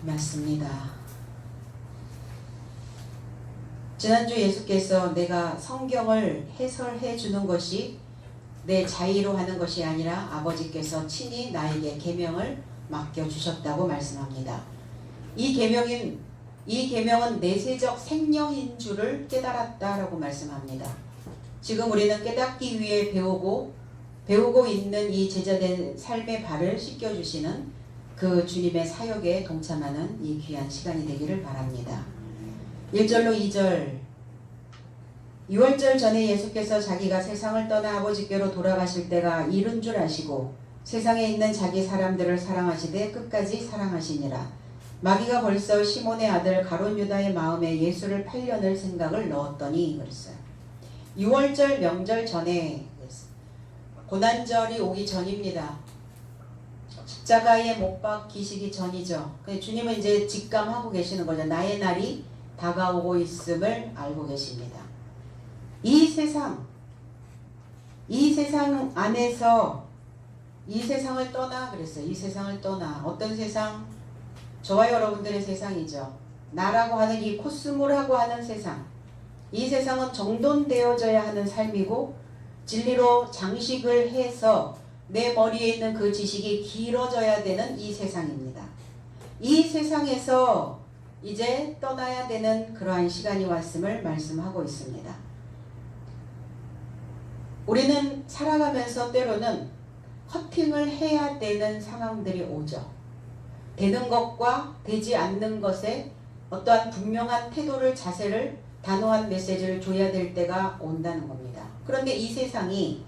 맞습니다. 지난주 예수께서 내가 성경을 해설해 주는 것이 내 자의로 하는 것이 아니라 아버지께서 친히 나에게 계명을 맡겨주셨다고 말씀합니다. 이 계명은 내세적 생명인 줄을 깨달았다라고 말씀합니다. 지금 우리는 깨닫기 위해 배우고 있는 이 제자된 삶의 발을 씻겨주시는 그 주님의 사역에 동참하는 이 귀한 시간이 되기를 바랍니다. 1절로 2절 유월절 전에 예수께서 자기가 세상을 떠나 아버지께로 돌아가실 때가 이른 줄 아시고 세상에 있는 자기 사람들을 사랑하시되 끝까지 사랑하시니라. 마귀가 벌써 시몬의 아들 가룟 유다의 마음에 예수를 팔려는 생각을 넣었더니 그랬어요. 유월절 명절 전에 고난절이 오기 전입니다. 십자가에 못 박히시기 전이죠. 주님은 이제 직감하고 계시는 거죠. 나의 날이 다가오고 있음을 알고 계십니다. 이 세상 안에서 이 세상을 떠나 그랬어요. 이 세상을 떠나. 어떤 세상? 저와 여러분들의 세상이죠. 나라고 하는 이 코스모라고 하는 세상. 이 세상은 정돈되어져야 하는 삶이고 진리로 장식을 해서 내 머리에 있는 그 지식이 길어져야 되는 이 세상입니다. 이 세상에서 이제 떠나야 되는 그러한 시간이 왔음을 말씀하고 있습니다. 우리는 살아가면서 때로는 커팅을 해야 되는 상황들이 오죠. 되는 것과 되지 않는 것에 어떠한 분명한 태도를, 자세를, 단호한 메시지를 줘야 될 때가 온다는 겁니다. 그런데 이 세상이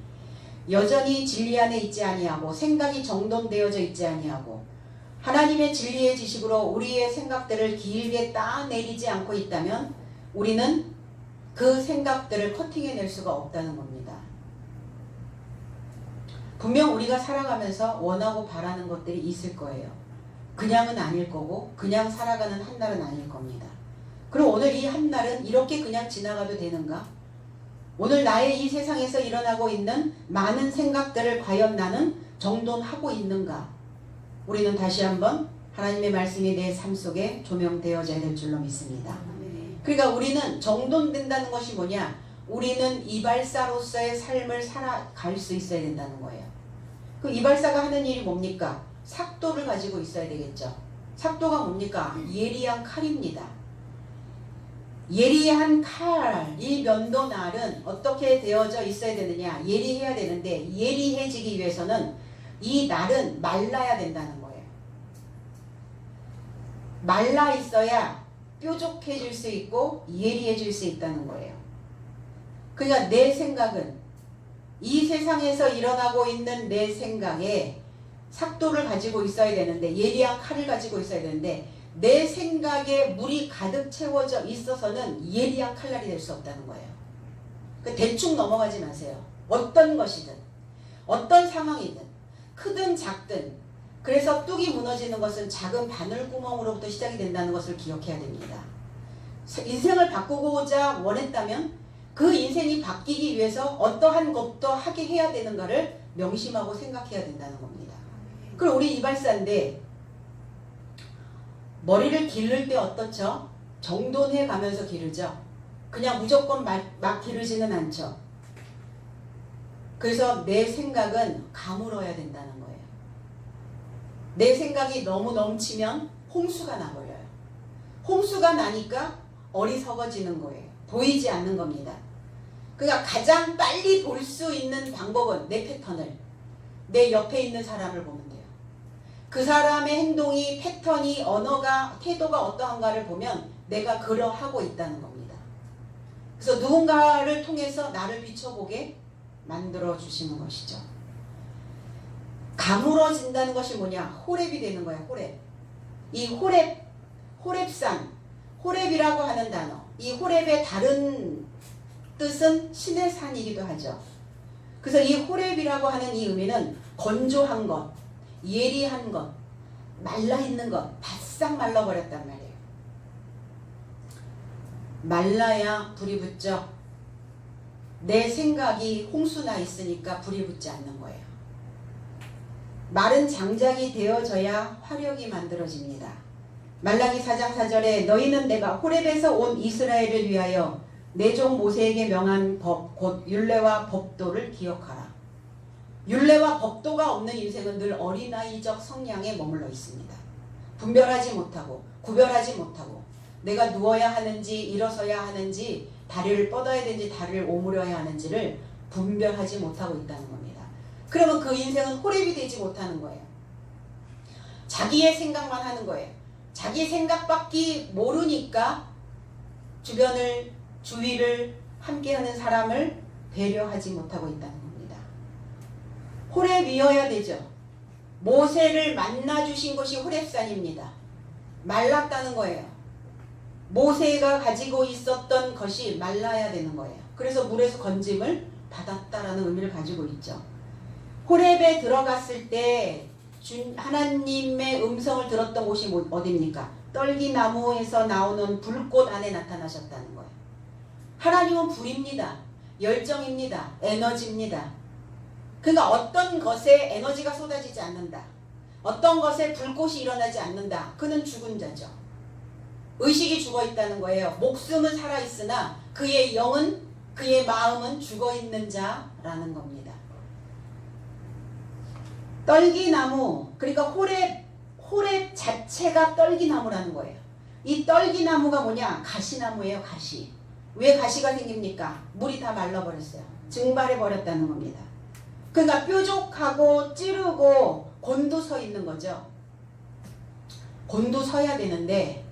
여전히 진리 안에 있지 아니하고 생각이 정돈되어져 있지 아니하고 하나님의 진리의 지식으로 우리의 생각들을 길게 따내리지 않고 있다면 우리는 그 생각들을 커팅해낼 수가 없다는 겁니다. 분명 우리가 살아가면서 원하고 바라는 것들이 있을 거예요. 그냥은 아닐 거고 그냥 살아가는 한 날은 아닐 겁니다. 그럼 오늘 이 한 날은 이렇게 그냥 지나가도 되는가? 오늘 나의 이 세상에서 일어나고 있는 많은 생각들을 과연 나는 정돈하고 있는가? 우리는 다시 한번 하나님의 말씀이 내 삶 속에 조명되어져야 될 줄로 믿습니다. 그러니까 우리는 정돈된다는 것이 뭐냐? 우리는 이발사로서의 삶을 살아갈 수 있어야 된다는 거예요. 그 이발사가 하는 일이 뭡니까? 삭도를 가지고 있어야 되겠죠. 삭도가 뭡니까? 예리한 칼입니다. 예리한 칼, 이 면도날은 어떻게 되어져 있어야 되느냐? 예리해야 되는데 예리해지기 위해서는 이 날은 말라야 된다는 거예요. 말라 있어야 뾰족해질 수 있고 예리해질 수 있다는 거예요. 그러니까 내 생각은 이 세상에서 일어나고 있는 내 생각에 삭도를 가지고 있어야 되는데 예리한 칼을 가지고 있어야 되는데 내 생각에 물이 가득 채워져 있어서는 예리한 칼날이 될 수 없다는 거예요. 대충 넘어가지 마세요. 어떤 것이든 어떤 상황이든 크든 작든 그래서 뚝이 무너지는 것은 작은 바늘구멍으로부터 시작이 된다는 것을 기억해야 됩니다. 인생을 바꾸고자 원했다면 그 인생이 바뀌기 위해서 어떠한 것도 하게 해야 되는가를 명심하고 생각해야 된다는 겁니다. 그럼 우리 이발사인데 머리를 기를 때 어떻죠? 정돈해 가면서 기르죠. 그냥 무조건 막 기르지는 않죠. 그래서 내 생각은 가물어야 된다는 거예요. 내 생각이 너무 넘치면 홍수가 나버려요. 홍수가 나니까 어리석어지는 거예요. 보이지 않는 겁니다. 그러니까 가장 빨리 볼 수 있는 방법은 내 패턴을, 내 옆에 있는 사람을 보면 돼요. 그 사람의 행동이, 패턴이, 언어가, 태도가 어떠한가를 보면 내가 그러하고 있다는 겁니다. 그래서 누군가를 통해서 나를 비춰보게 만들어 주시는 것이죠. 가물어진다는 것이 뭐냐? 호렙이 되는 거야. 호렙. 이 호렙산, 호렙이라고 하는 단어. 이 호렙의 다른 뜻은 신의 산이기도 하죠. 그래서 이 호렙이라고 하는 이 의미는 건조한 것, 예리한 것, 말라있는 것, 바싹 말라버렸단 말이에요. 말라야 불이 붙죠. 내 생각이 홍수나 있으니까 불이 붙지 않는 거예요. 마른 장작이 되어져야 화력이 만들어집니다. 말라기 4장 4절에 너희는 내가 호렙에서 온 이스라엘을 위하여 내 종 모세에게 명한 법 곧 율례와 법도를 기억하라. 율례와 법도가 없는 인생은 늘 어린아이적 성향에 머물러 있습니다. 분별하지 못하고 구별하지 못하고 내가 누워야 하는지 일어서야 하는지 다리를 뻗어야 되는지 다리를 오므려야 하는지를 분별하지 못하고 있다는 겁니다. 그러면 그 인생은 호렙이 되지 못하는 거예요. 자기의 생각만 하는 거예요. 자기 생각밖에 모르니까 주변을 주위를 함께하는 사람을 배려하지 못하고 있다는 겁니다. 호렙이어야 되죠. 모세를 만나주신 것이 호렙산입니다. 말랐다는 거예요. 모세가 가지고 있었던 것이 말라야 되는 거예요. 그래서 물에서 건짐을 받았다라는 의미를 가지고 있죠. 호렙에 들어갔을 때 하나님의 음성을 들었던 곳이 어디입니까? 떨기나무에서 나오는 불꽃 안에 나타나셨다는 거예요. 하나님은 불입니다. 열정입니다. 에너지입니다. 그러니까 어떤 것에 에너지가 쏟아지지 않는다. 어떤 것에 불꽃이 일어나지 않는다. 그는 죽은 자죠. 의식이 죽어 있다는 거예요. 목숨은 살아있으나 그의 영은 그의 마음은 죽어 있는 자라는 겁니다. 떨기나무, 그러니까 호렙 자체가 떨기나무라는 거예요. 이 떨기나무가 뭐냐? 가시나무예요. 가시. 왜 가시가 생깁니까? 물이 다 말라버렸어요. 증발해 버렸다는 겁니다. 그러니까 뾰족하고 찌르고 곤두서 있는 거죠. 곤두서야 되는데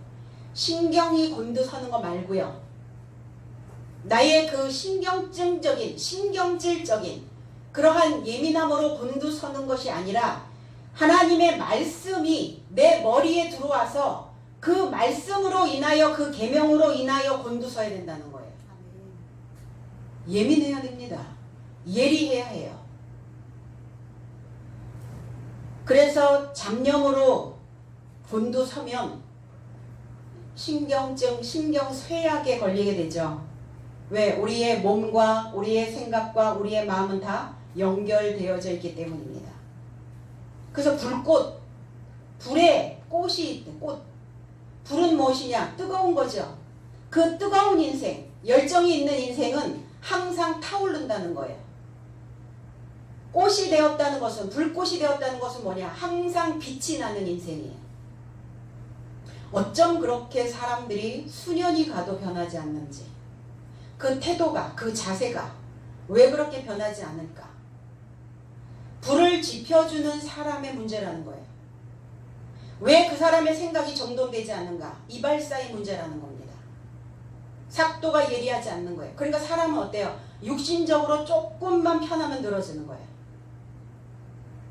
신경이 곤두서는 거 말고요. 나의 그 신경질적인 그러한 예민함으로 곤두서는 것이 아니라 하나님의 말씀이 내 머리에 들어와서 그 말씀으로 인하여 그 계명으로 인하여 곤두서야 된다는 거예요. 예민해야 됩니다. 예리해야 해요. 그래서 잡념으로 곤두서면 신경증, 신경쇠약에 걸리게 되죠. 왜? 우리의 몸과 우리의 생각과 우리의 마음은 다 연결되어져 있기 때문입니다. 그래서 불에 꽃이 있대. 꽃. 불은 무엇이냐? 뜨거운 거죠. 그 뜨거운 인생, 열정이 있는 인생은 항상 타오른다는 거예요. 꽃이 되었다는 것은, 불꽃이 되었다는 것은 뭐냐? 항상 빛이 나는 인생이에요. 어쩜 그렇게 사람들이 수년이 가도 변하지 않는지, 그 태도가, 그 자세가 왜 그렇게 변하지 않을까? 불을 지펴주는 사람의 문제라는 거예요. 왜 그 사람의 생각이 정돈되지 않는가? 이발사의 문제라는 겁니다. 삭도가 예리하지 않는 거예요. 그러니까 사람은 어때요? 육신적으로 조금만 편하면 늘어지는 거예요.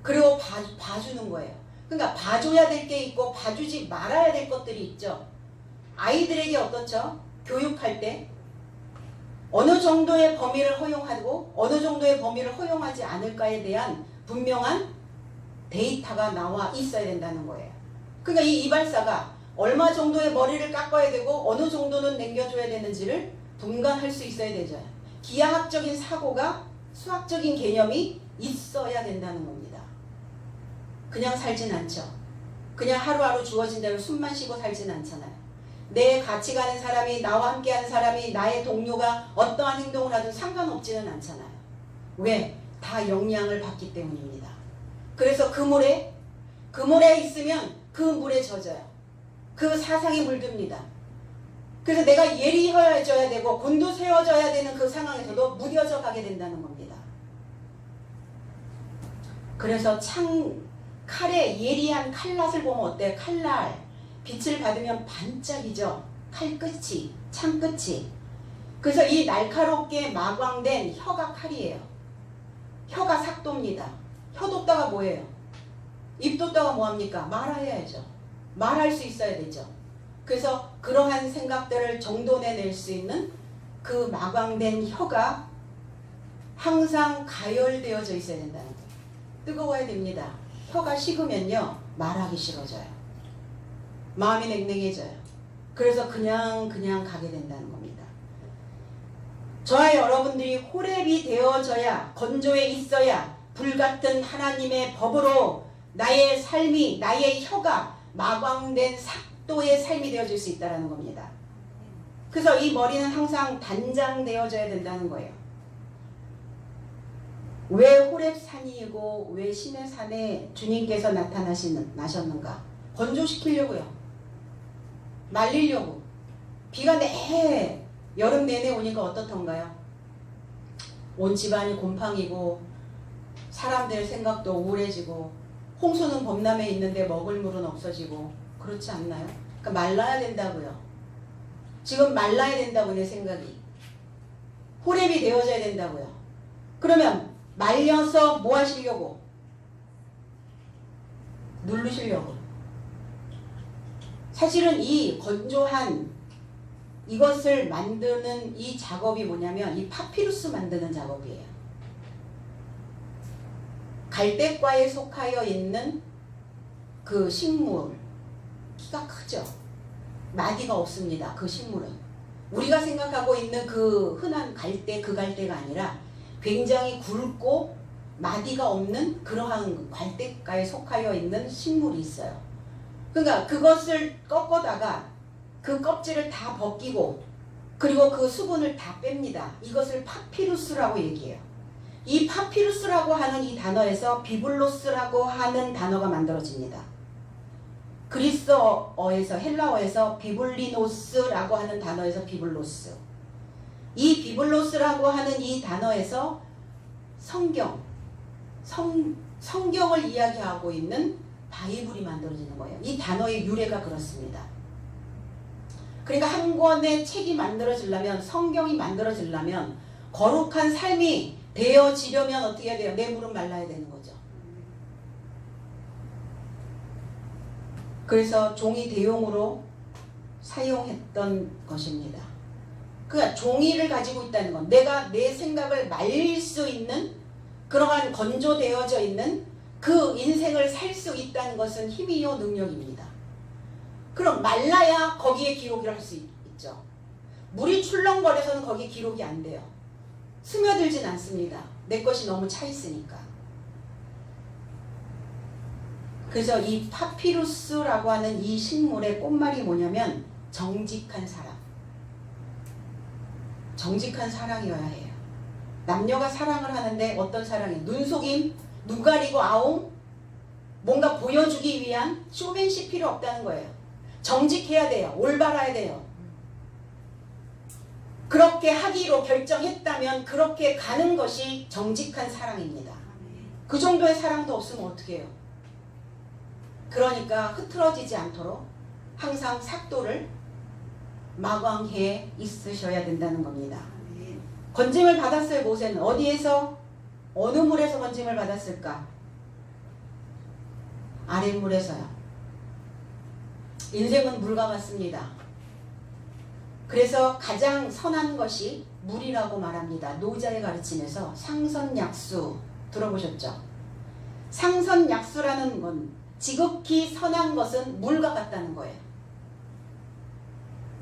그리고 봐주는 거예요. 그러니까 봐줘야 될 게 있고 봐주지 말아야 될 것들이 있죠. 아이들에게 어떻죠? 교육할 때 어느 정도의 범위를 허용하고 어느 정도의 범위를 허용하지 않을까에 대한 분명한 데이터가 나와 있어야 된다는 거예요. 그러니까 이 이발사가 얼마 정도의 머리를 깎아야 되고 어느 정도는 남겨줘야 되는지를 분간할 수 있어야 되죠. 기하학적인 사고가 수학적인 개념이 있어야 된다는 겁니다. 그냥 살진 않죠. 그냥 하루하루 주어진 대로 숨만 쉬고 살진 않잖아요. 내 같이 가는 사람이, 나와 함께하는 사람이, 나의 동료가 어떠한 행동을 하든 상관없지는 않잖아요. 왜? 다 영향을 받기 때문입니다. 그래서 그 물에 있으면 그 물에 젖어요. 그 사상에 물듭니다. 그래서 내가 예리해져야 되고 곤두세워져야 되는 그 상황에서도 무뎌져 가게 된다는 겁니다. 그래서 칼에 예리한 칼날을 보면 어때요? 칼날 빛을 받으면 반짝이죠. 칼끝이, 창끝이. 그래서 이 날카롭게 마광된 혀가 칼이에요. 혀가 삭도입니다. 혀 돋다가 뭐예요? 입 돋다가 뭐합니까? 말해야죠. 말할 수 있어야 되죠. 그래서 그러한 생각들을 정돈해낼 수 있는 그 마광된 혀가 항상 가열되어져 있어야 된다는 거예요. 뜨거워야 됩니다. 혀가 식으면요 말하기 싫어져요. 마음이 냉랭해져요. 그래서 그냥 가게 된다는 겁니다. 저와 여러분들이 호렙이 되어져야, 건조해 있어야 불같은 하나님의 법으로 나의 삶이, 나의 혀가 마광된 속도의 삶이 되어질 수 있다는 겁니다. 그래서 이 머리는 항상 단장되어져야 된다는 거예요. 왜 호렙산이고 왜 신의 산에 주님께서 나셨는가? 건조시키려고요. 말리려고. 비가 여름 내내 오니까 어떻던가요? 온 집안이 곰팡이고 사람들 생각도 우울해지고 홍수는 범람에 있는데 먹을 물은 없어지고 그렇지 않나요? 그러니까 말라야 된다고요. 지금 말라야 된다고 내 생각이. 호렙이 되어져야 된다고요. 그러면 말려서 뭐 하시려고? 누르시려고. 사실은 이 건조한 이것을 만드는 이 작업이 뭐냐면 이 파피루스 만드는 작업이에요. 갈대과에 속하여 있는 그 식물, 키가 크죠. 마디가 없습니다. 그 식물은 우리가 생각하고 있는 그 흔한 갈대, 그 갈대가 아니라 굉장히 굵고 마디가 없는 그러한 갈대과에 속하여 있는 식물이 있어요. 그러니까 그것을 꺾어다가 그 껍질을 다 벗기고 그리고 그 수분을 다 뺍니다. 이것을 파피루스라고 얘기해요. 이 파피루스라고 하는 이 단어에서 비블로스라고 하는 단어가 만들어집니다. 그리스어에서 헬라어에서 비블리노스라고 하는 단어에서 비블로스. 이 비블로스라고 하는 이 단어에서 성경을 이야기하고 있는 바이블이 만들어지는 거예요. 이 단어의 유래가 그렇습니다. 그러니까 한 권의 책이 만들어지려면, 성경이 만들어지려면 거룩한 삶이 되어지려면 어떻게 해야 돼요? 내 무릎 말라야 되는 거죠. 그래서 종이 대용으로 사용했던 것입니다. 그러니까 종이를 가지고 있다는 건 내가 내 생각을 말릴 수 있는 그러한 건조되어져 있는 그 인생을 살 수 있다는 것은 힘이요 능력입니다. 그럼 말라야 거기에 기록을 할 수 있죠. 물이 출렁거려서는 거기에 기록이 안 돼요. 스며들진 않습니다. 내 것이 너무 차 있으니까. 그래서 이 파피루스라고 하는 이 식물의 꽃말이 뭐냐면 정직한 사랑. 정직한 사랑이어야 해요. 남녀가 사랑을 하는데 어떤 사랑이에요? 눈속임, 눈 가리고 아웅, 뭔가 보여주기 위한 쇼맨십 필요 없다는 거예요. 정직해야 돼요. 올바라야 돼요. 그렇게 하기로 결정했다면 그렇게 가는 것이 정직한 사랑입니다. 그 정도의 사랑도 없으면 어떻게 해요? 그러니까 흐트러지지 않도록 항상 삭도를 마광해 있으셔야 된다는 겁니다. 건짐을 받았어요. 모세는 어디에서, 어느 물에서 건짐을 받았을까? 아랫물에서요. 인생은 물과 같습니다. 그래서 가장 선한 것이 물이라고 말합니다. 노자의 가르침에서 상선약수 들어보셨죠? 상선약수라는 건 지극히 선한 것은 물과 같다는 거예요.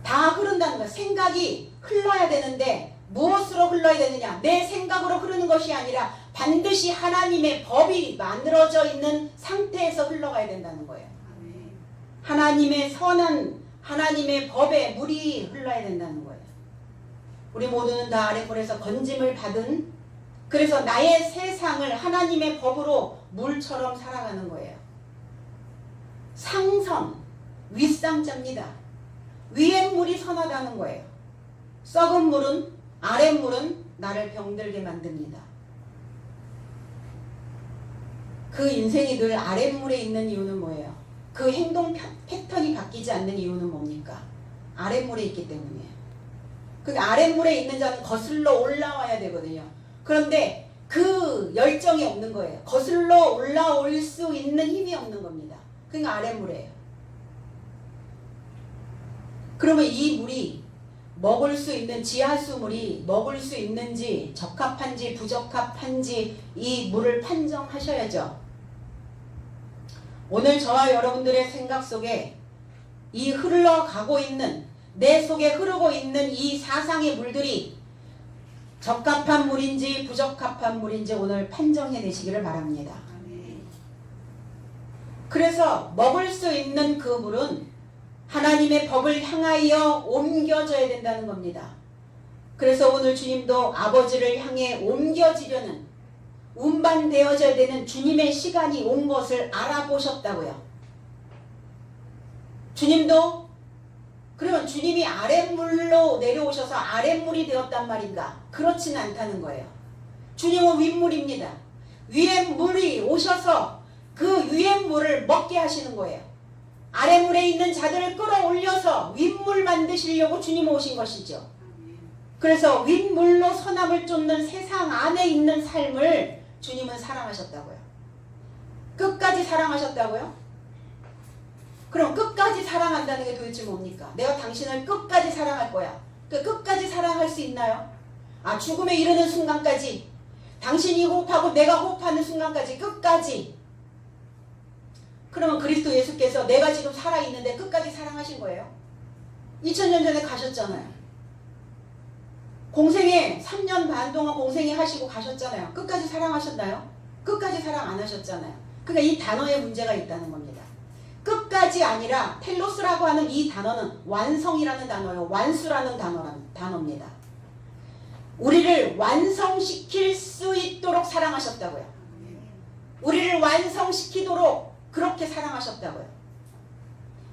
다 흐른다는 거예요. 생각이 흘러야 되는데 무엇으로 흘러야 되느냐? 내 생각으로 흐르는 것이 아니라 반드시 하나님의 법이 만들어져 있는 상태에서 흘러가야 된다는 거예요. 하나님의 선한 하나님의 법에 물이 흘러야 된다는 거예요. 우리 모두는 다 아랫물에서 건짐을 받은, 그래서 나의 세상을 하나님의 법으로 물처럼 살아가는 거예요. 상선, 윗상자입니다. 위에 물이 선하다는 거예요. 썩은 물은, 아랫물은 나를 병들게 만듭니다. 그 인생이 늘 아랫물에 있는 이유는 뭐예요? 그 행동 패턴이 바뀌지 않는 이유는 뭡니까? 아랫물에 있기 때문이에요. 그 아랫물에 있는 자는 거슬러 올라와야 되거든요. 그런데 그 열정이 없는 거예요. 거슬러 올라올 수 있는 힘이 없는 겁니다. 그러니까 아랫물이에요. 그러면 이 물이 먹을 수 있는, 지하수물이 먹을 수 있는지 적합한지 부적합한지 이 물을 판정하셔야죠. 오늘 저와 여러분들의 생각 속에 이 흘러가고 있는, 내 속에 흐르고 있는 이 사상의 물들이 적합한 물인지 부적합한 물인지 오늘 판정해내시기를 바랍니다. 그래서 먹을 수 있는 그 물은 하나님의 법을 향하여 옮겨져야 된다는 겁니다. 그래서 오늘 주님도 아버지를 향해 옮겨지려는, 운반되어져야 되는 주님의 시간이 온 것을 알아보셨다고요. 주님도, 그러면 주님이 아랫물로 내려오셔서 아랫물이 되었단 말인가? 그렇지는 않다는 거예요. 주님은 윗물입니다. 위에 물이 오셔서 그 위에 물을 먹게 하시는 거예요. 아랫물에 있는 자들을 끌어올려서 윗물 만드시려고 주님 오신 것이죠. 그래서 윗물로 선함을 쫓는 세상 안에 있는 삶을 주님은 사랑하셨다고요. 끝까지 사랑하셨다고요? 그럼 끝까지 사랑한다는 게 도대체 뭡니까? 내가 당신을 끝까지 사랑할 거야. 그 끝까지 사랑할 수 있나요? 아, 죽음에 이르는 순간까지, 당신이 호흡하고 내가 호흡하는 순간까지, 끝까지. 그러면 그리스도 예수께서 내가 지금 살아있는데 끝까지 사랑하신 거예요? 2000년 전에 가셨잖아요. 공생에 3년 반 동안 공생에 하시고 가셨잖아요. 끝까지 사랑하셨나요? 끝까지 사랑 안 하셨잖아요. 그러니까 이 단어에 문제가 있다는 겁니다. 끝까지 아니라 텔로스라고 하는 이 단어는 완성이라는 단어예요. 완수라는 단어입니다. 우리를 완성시킬 수 있도록 사랑하셨다고요. 우리를 완성시키도록 그렇게 사랑하셨다고요.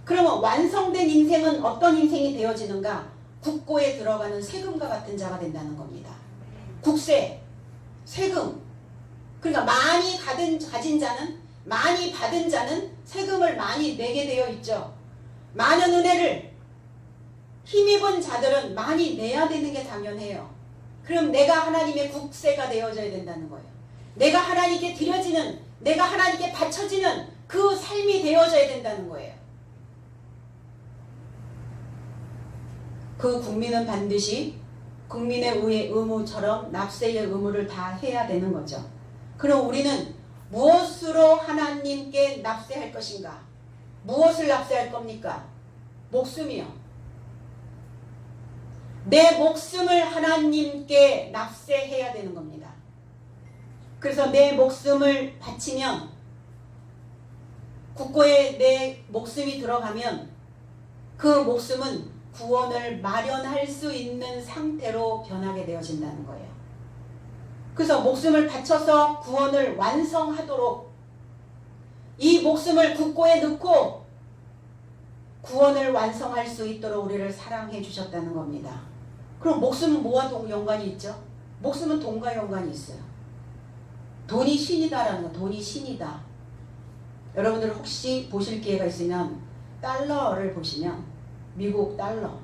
그러면 완성된 인생은 어떤 인생이 되어지는가? 국고에 들어가는 세금과 같은 자가 된다는 겁니다. 국세, 세금. 그러니까 많이 가진 자는, 많이 받은 자는 세금을 많이 내게 되어 있죠. 많은 은혜를 힘입은 자들은 많이 내야 되는 게 당연해요. 그럼 내가 하나님의 국세가 되어져야 된다는 거예요. 내가 하나님께 드려지는, 내가 하나님께 바쳐지는 그 삶이 되어져야 된다는 거예요. 그 국민은 반드시 국민의 의무처럼 납세의 의무를 다 해야 되는 거죠. 그럼 우리는 무엇으로 하나님께 납세할 것인가? 무엇을 납세할 겁니까? 목숨이요. 내 목숨을 하나님께 납세해야 되는 겁니다. 그래서 내 목숨을 바치면, 국고에 내 목숨이 들어가면 그 목숨은 구원을 마련할 수 있는 상태로 변하게 되어진다는 거예요. 그래서 목숨을 바쳐서 구원을 완성하도록 이 목숨을 국고에 넣고 구원을 완성할 수 있도록 우리를 사랑해 주셨다는 겁니다. 그럼 목숨은 뭐와 연관이 있죠? 목숨은 돈과 연관이 있어요. 돈이 신이다라는 거, 돈이 신이다. 여러분들 혹시 보실 기회가 있으면 달러를 보시면, 미국 달러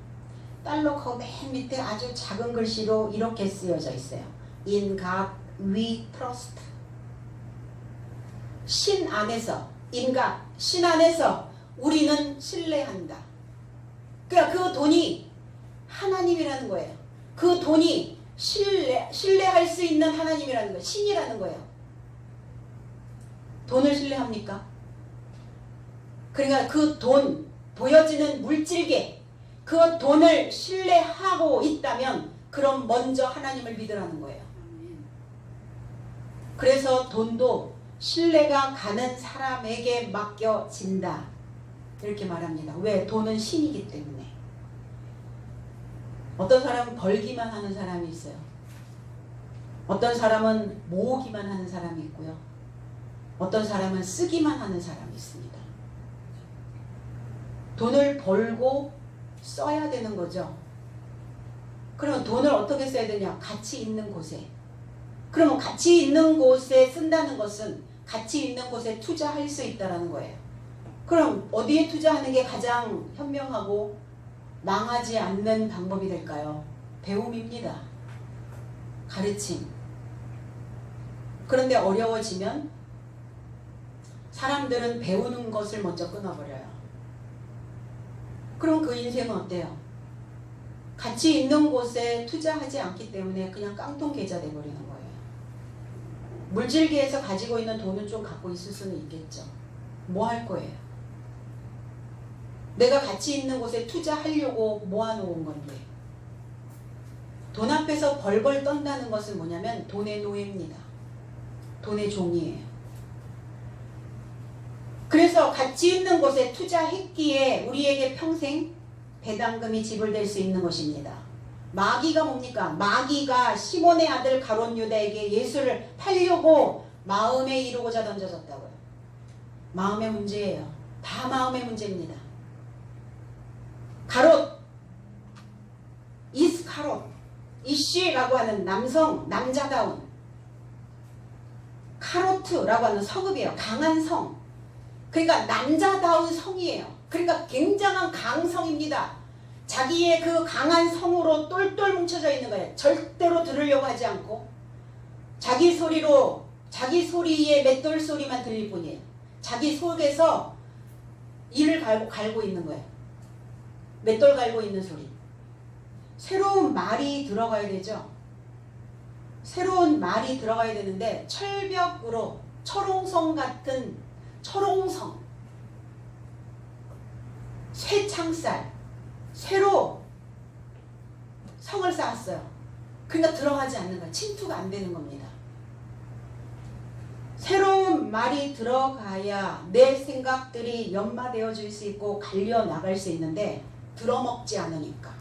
그 맨 밑에 아주 작은 글씨로 이렇게 쓰여져 있어요. In God we trust. 신 안에서, in God, 신 안에서 우리는 신뢰한다. 그러니까 그 돈이 하나님이라는 거예요. 그 돈이 신뢰할 수 있는 하나님이라는 거예요. 신이라는 거예요. 돈을 신뢰합니까? 그러니까 그 돈, 보여지는 물질계, 그 돈을 신뢰하고 있다면 그럼 먼저 하나님을 믿으라는 거예요. 그래서 돈도 신뢰가 가는 사람에게 맡겨진다, 이렇게 말합니다. 왜? 돈은 신이기 때문에. 어떤 사람은 벌기만 하는 사람이 있어요. 어떤 사람은 모으기만 하는 사람이 있고요. 어떤 사람은 쓰기만 하는 사람이 있습니다. 돈을 벌고 써야 되는 거죠. 그러면 돈을 어떻게 써야 되냐? 가치 있는 곳에. 그러면 가치 있는 곳에 쓴다는 것은 가치 있는 곳에 투자할 수 있다는 거예요. 그럼 어디에 투자하는 게 가장 현명하고 망하지 않는 방법이 될까요? 배움입니다. 가르침. 그런데 어려워지면 사람들은 배우는 것을 먼저 끊어버려요. 그럼 그 인생은 어때요? 가치 있는 곳에 투자하지 않기 때문에 그냥 깡통 계좌 돼버리는 거예요. 물질계에서 가지고 있는 돈은 좀 갖고 있을 수는 있겠죠. 뭐 할 거예요? 내가 가치 있는 곳에 투자하려고 모아놓은 건데. 돈 앞에서 벌벌 떤다는 것은 뭐냐면 돈의 노예입니다. 돈의 종이에요. 그래서 가치 있는 곳에 투자했기에 우리에게 평생 배당금이 지불될 수 있는 것입니다. 마귀가 뭡니까? 마귀가 시몬의 아들 가룟 유다에게 예수를 팔려고 마음에 이루고자 던져졌다고요. 마음의 문제예요. 다 마음의 문제입니다. 가롯, 이스카롯, 이쉬라고 하는 남자다운 카로트라고 하는 성읍이에요. 강한 성. 그러니까 남자다운 성이에요. 그러니까 굉장한 강성입니다. 자기의 그 강한 성으로 똘똘 뭉쳐져 있는 거예요. 절대로 들으려고 하지 않고 자기 소리의 맷돌 소리만 들릴 뿐이에요. 자기 속에서 이를 갈고 있는 거예요. 맷돌 갈고 있는 소리. 새로운 말이 들어가야 되죠. 새로운 말이 들어가야 되는데 철벽으로 철옹성 같은 철옹성 쇠창살 쇠로 성을 쌓았어요. 그러니까 들어가지 않는 거예요. 침투가 안 되는 겁니다. 새로운 말이 들어가야 내 생각들이 연마되어 줄 수 있고 갈려 나갈 수 있는데 들어먹지 않으니까.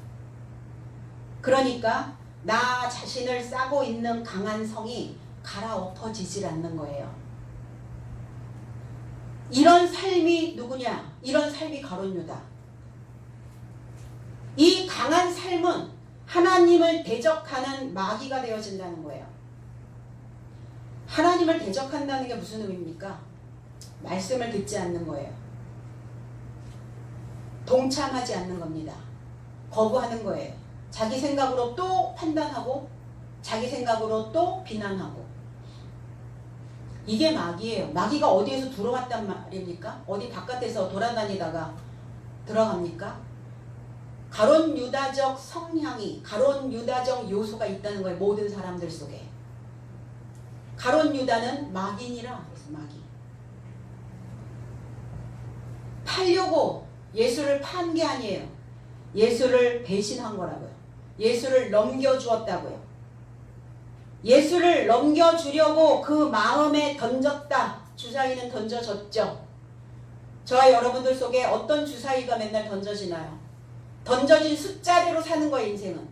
그러니까 나 자신을 싸고 있는 강한 성이 갈아엎어지질 않는 거예요. 이런 삶이 누구냐? 이런 삶이 가룟 유다. 이 강한 삶은 하나님을 대적하는 마귀가 되어진다는 거예요. 하나님을 대적한다는 게 무슨 의미입니까? 말씀을 듣지 않는 거예요. 동참하지 않는 겁니다. 거부하는 거예요. 자기 생각으로 또 판단하고 자기 생각으로 또 비난하고. 이게 마귀예요. 마귀가 어디에서 들어왔단 말입니까? 어디 바깥에서 돌아다니다가 들어갑니까? 가론 유다적 성향이, 가론 유다적 요소가 있다는 거예요. 모든 사람들 속에. 가론 유다는 마귀니라. 그래서 마귀. 팔려고 예수를 판 게 아니에요. 예수를 배신한 거라고요. 예수를 넘겨주었다고요. 예수를 넘겨주려고 그 마음에 던졌다. 주사위는 던져졌죠. 저와 여러분들 속에 어떤 주사위가 맨날 던져지나요? 던져진 숫자대로 사는 거예요. 인생은.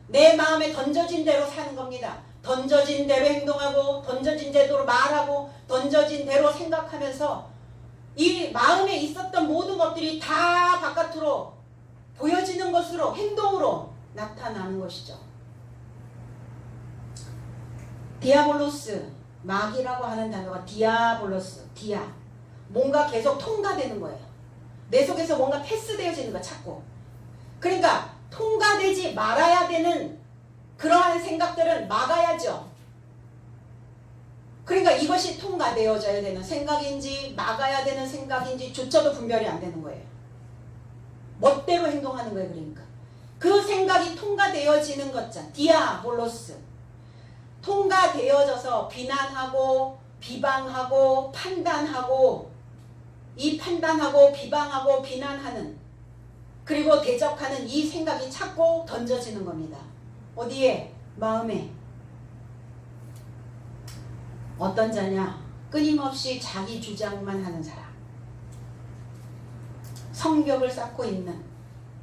내 마음에 던져진 대로 사는 겁니다. 던져진 대로 행동하고 던져진 대로 말하고 던져진 대로 생각하면서 이 마음에 있었던 모든 것들이 다 바깥으로 보여지는 것으로 행동으로 나타나는 것이죠. 디아볼로스, 마귀라고 하는 단어가 디아볼로스, 디아. 뭔가 계속 통과되는 거예요. 내 속에서 뭔가 패스되어지는 거 찾고. 그러니까 통과되지 말아야 되는 그러한 생각들은 막아야죠. 그러니까 이것이 통과되어져야 되는 생각인지 막아야 되는 생각인지 조차도 분별이 안 되는 거예요. 멋대로 행동하는 거예요. 그러니까 그 생각이 통과되어지는 것자 디아볼로스. 통과되어져서 비난하고 비방하고 판단하고 이 판단하고 비방하고 비난하는 그리고 대적하는 이 생각이 자꾸 던져지는 겁니다. 어디에? 마음에. 어떤 자냐? 끊임없이 자기 주장만 하는 사람. 성벽을 쌓고 있는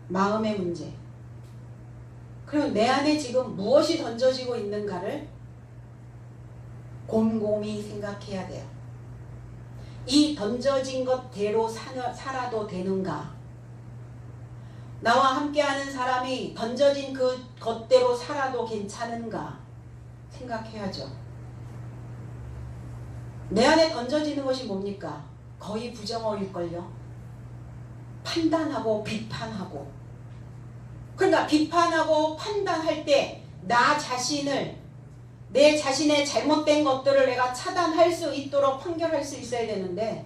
마음의 문제. 그리고 내 안에 지금 무엇이 던져지고 있는가를 곰곰이 생각해야 돼요. 이 던져진 것대로 살아도 되는가? 나와 함께하는 사람이 던져진 그 것대로 살아도 괜찮은가? 생각해야죠. 내 안에 던져지는 것이 뭡니까? 거의 부정어일걸요. 판단하고 비판하고. 그러니까 비판하고 판단할 때 나 자신을 내 자신의 잘못된 것들을 내가 차단할 수 있도록 판결할 수 있어야 되는데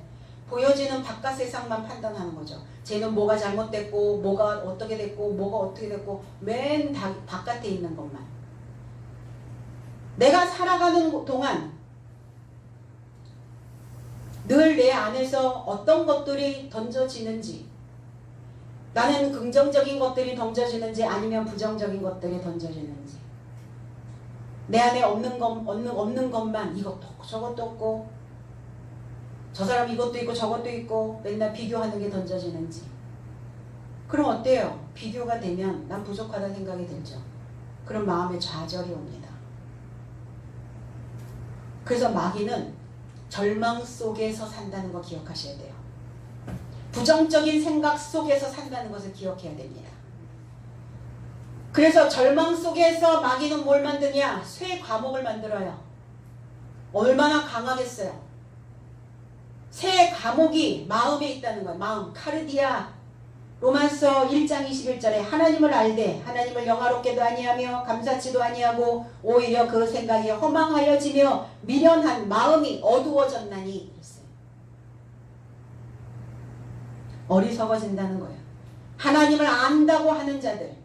보여지는 바깥 세상만 판단하는 거죠. 쟤는 뭐가 잘못됐고 뭐가 어떻게 됐고 뭐가 어떻게 됐고 맨 바깥에 있는 것만. 내가 살아가는 동안 늘 내 안에서 어떤 것들이 던져지는지 나는 긍정적인 것들이 던져지는지 아니면 부정적인 것들이 던져지는지 내 안에 없는 것만 이것도 없고 저것도 없고 저 사람 이것도 있고 저것도 있고 맨날 비교하는 게 던져지는지. 그럼 어때요? 비교가 되면 난 부족하다는 생각이 들죠. 그럼 마음에 좌절이 옵니다. 그래서 마귀는 절망 속에서 산다는 거 기억하셔야 돼요. 부정적인 생각 속에서 산다는 것을 기억해야 됩니다. 그래서 절망 속에서 마귀는 뭘 만드냐? 쇠 감옥을 만들어요. 얼마나 강하겠어요. 새 감옥이 마음에 있다는 거예요. 마음. 카르디아. 로마서 1장 21절에 하나님을 알되 하나님을 영화롭게도 아니하며 감사치도 아니하고 오히려 그 생각이 허망하여지며 미련한 마음이 어두워졌나니 그랬어요. 어리석어진다는 거예요. 하나님을 안다고 하는 자들,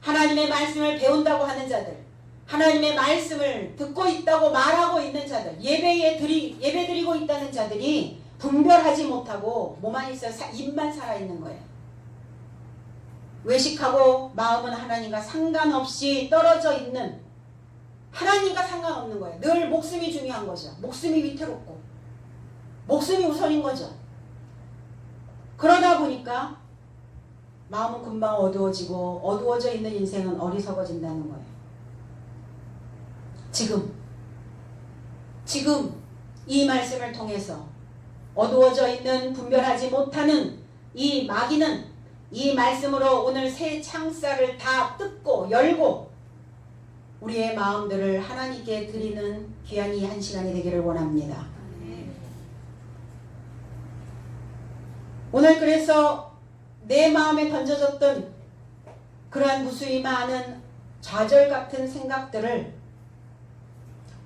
하나님의 말씀을 배운다고 하는 자들, 하나님의 말씀을 듣고 있다고 말하고 있는 자들, 예배드리고 있다는 자들이 분별하지 못하고 뭐만 있어요? 입만 살아있는 거예요. 외식하고 마음은 하나님과 상관없이 떨어져 있는, 하나님과 상관없는 거예요. 늘 목숨이 중요한 거죠. 목숨이 위태롭고 목숨이 우선인 거죠. 그러다 보니까 마음은 금방 어두워지고 어두워져 있는 인생은 어리석어진다는 거예요. 지금 이 말씀을 통해서 어두워져 있는, 분별하지 못하는 이 마귀는 이 말씀으로 오늘 새 창살을 다 뜯고 열고 우리의 마음들을 하나님께 드리는 귀한 이 한 시간이 되기를 원합니다. 오늘 그래서 내 마음에 던져졌던 그러한 무수히 많은 좌절 같은 생각들을,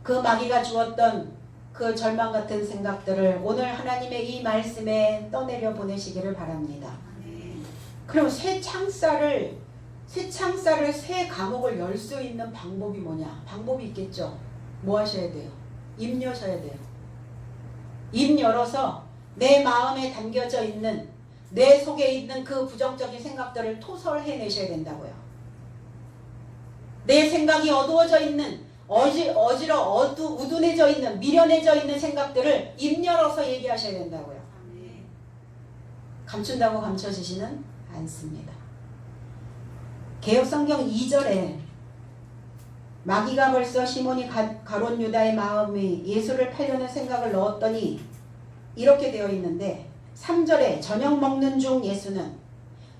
그 마귀가 주었던 그 절망 같은 생각들을 오늘 하나님의 이 말씀에 떠내려 보내시기를 바랍니다. 그럼 새 창살을, 새 감옥을 열 수 있는 방법이 뭐냐? 방법이 있겠죠. 뭐 하셔야 돼요? 입 여셔야 돼요. 입 열어서 내 마음에 담겨져 있는, 내 속에 있는 그 부정적인 생각들을 토설해내셔야 된다고요. 내 생각이 어두워져 있는, 우둔해져 있는, 미련해져 있는 생각들을 입 열어서 얘기하셔야 된다고요. 감춘다고 감춰지지는 않습니다. 개역성경 2절에 마귀가 벌써 시몬이 가롯 유다의 마음이 예수를 팔려는 생각을 넣었더니 이렇게 되어 있는데, 3절에 저녁 먹는 중 예수는,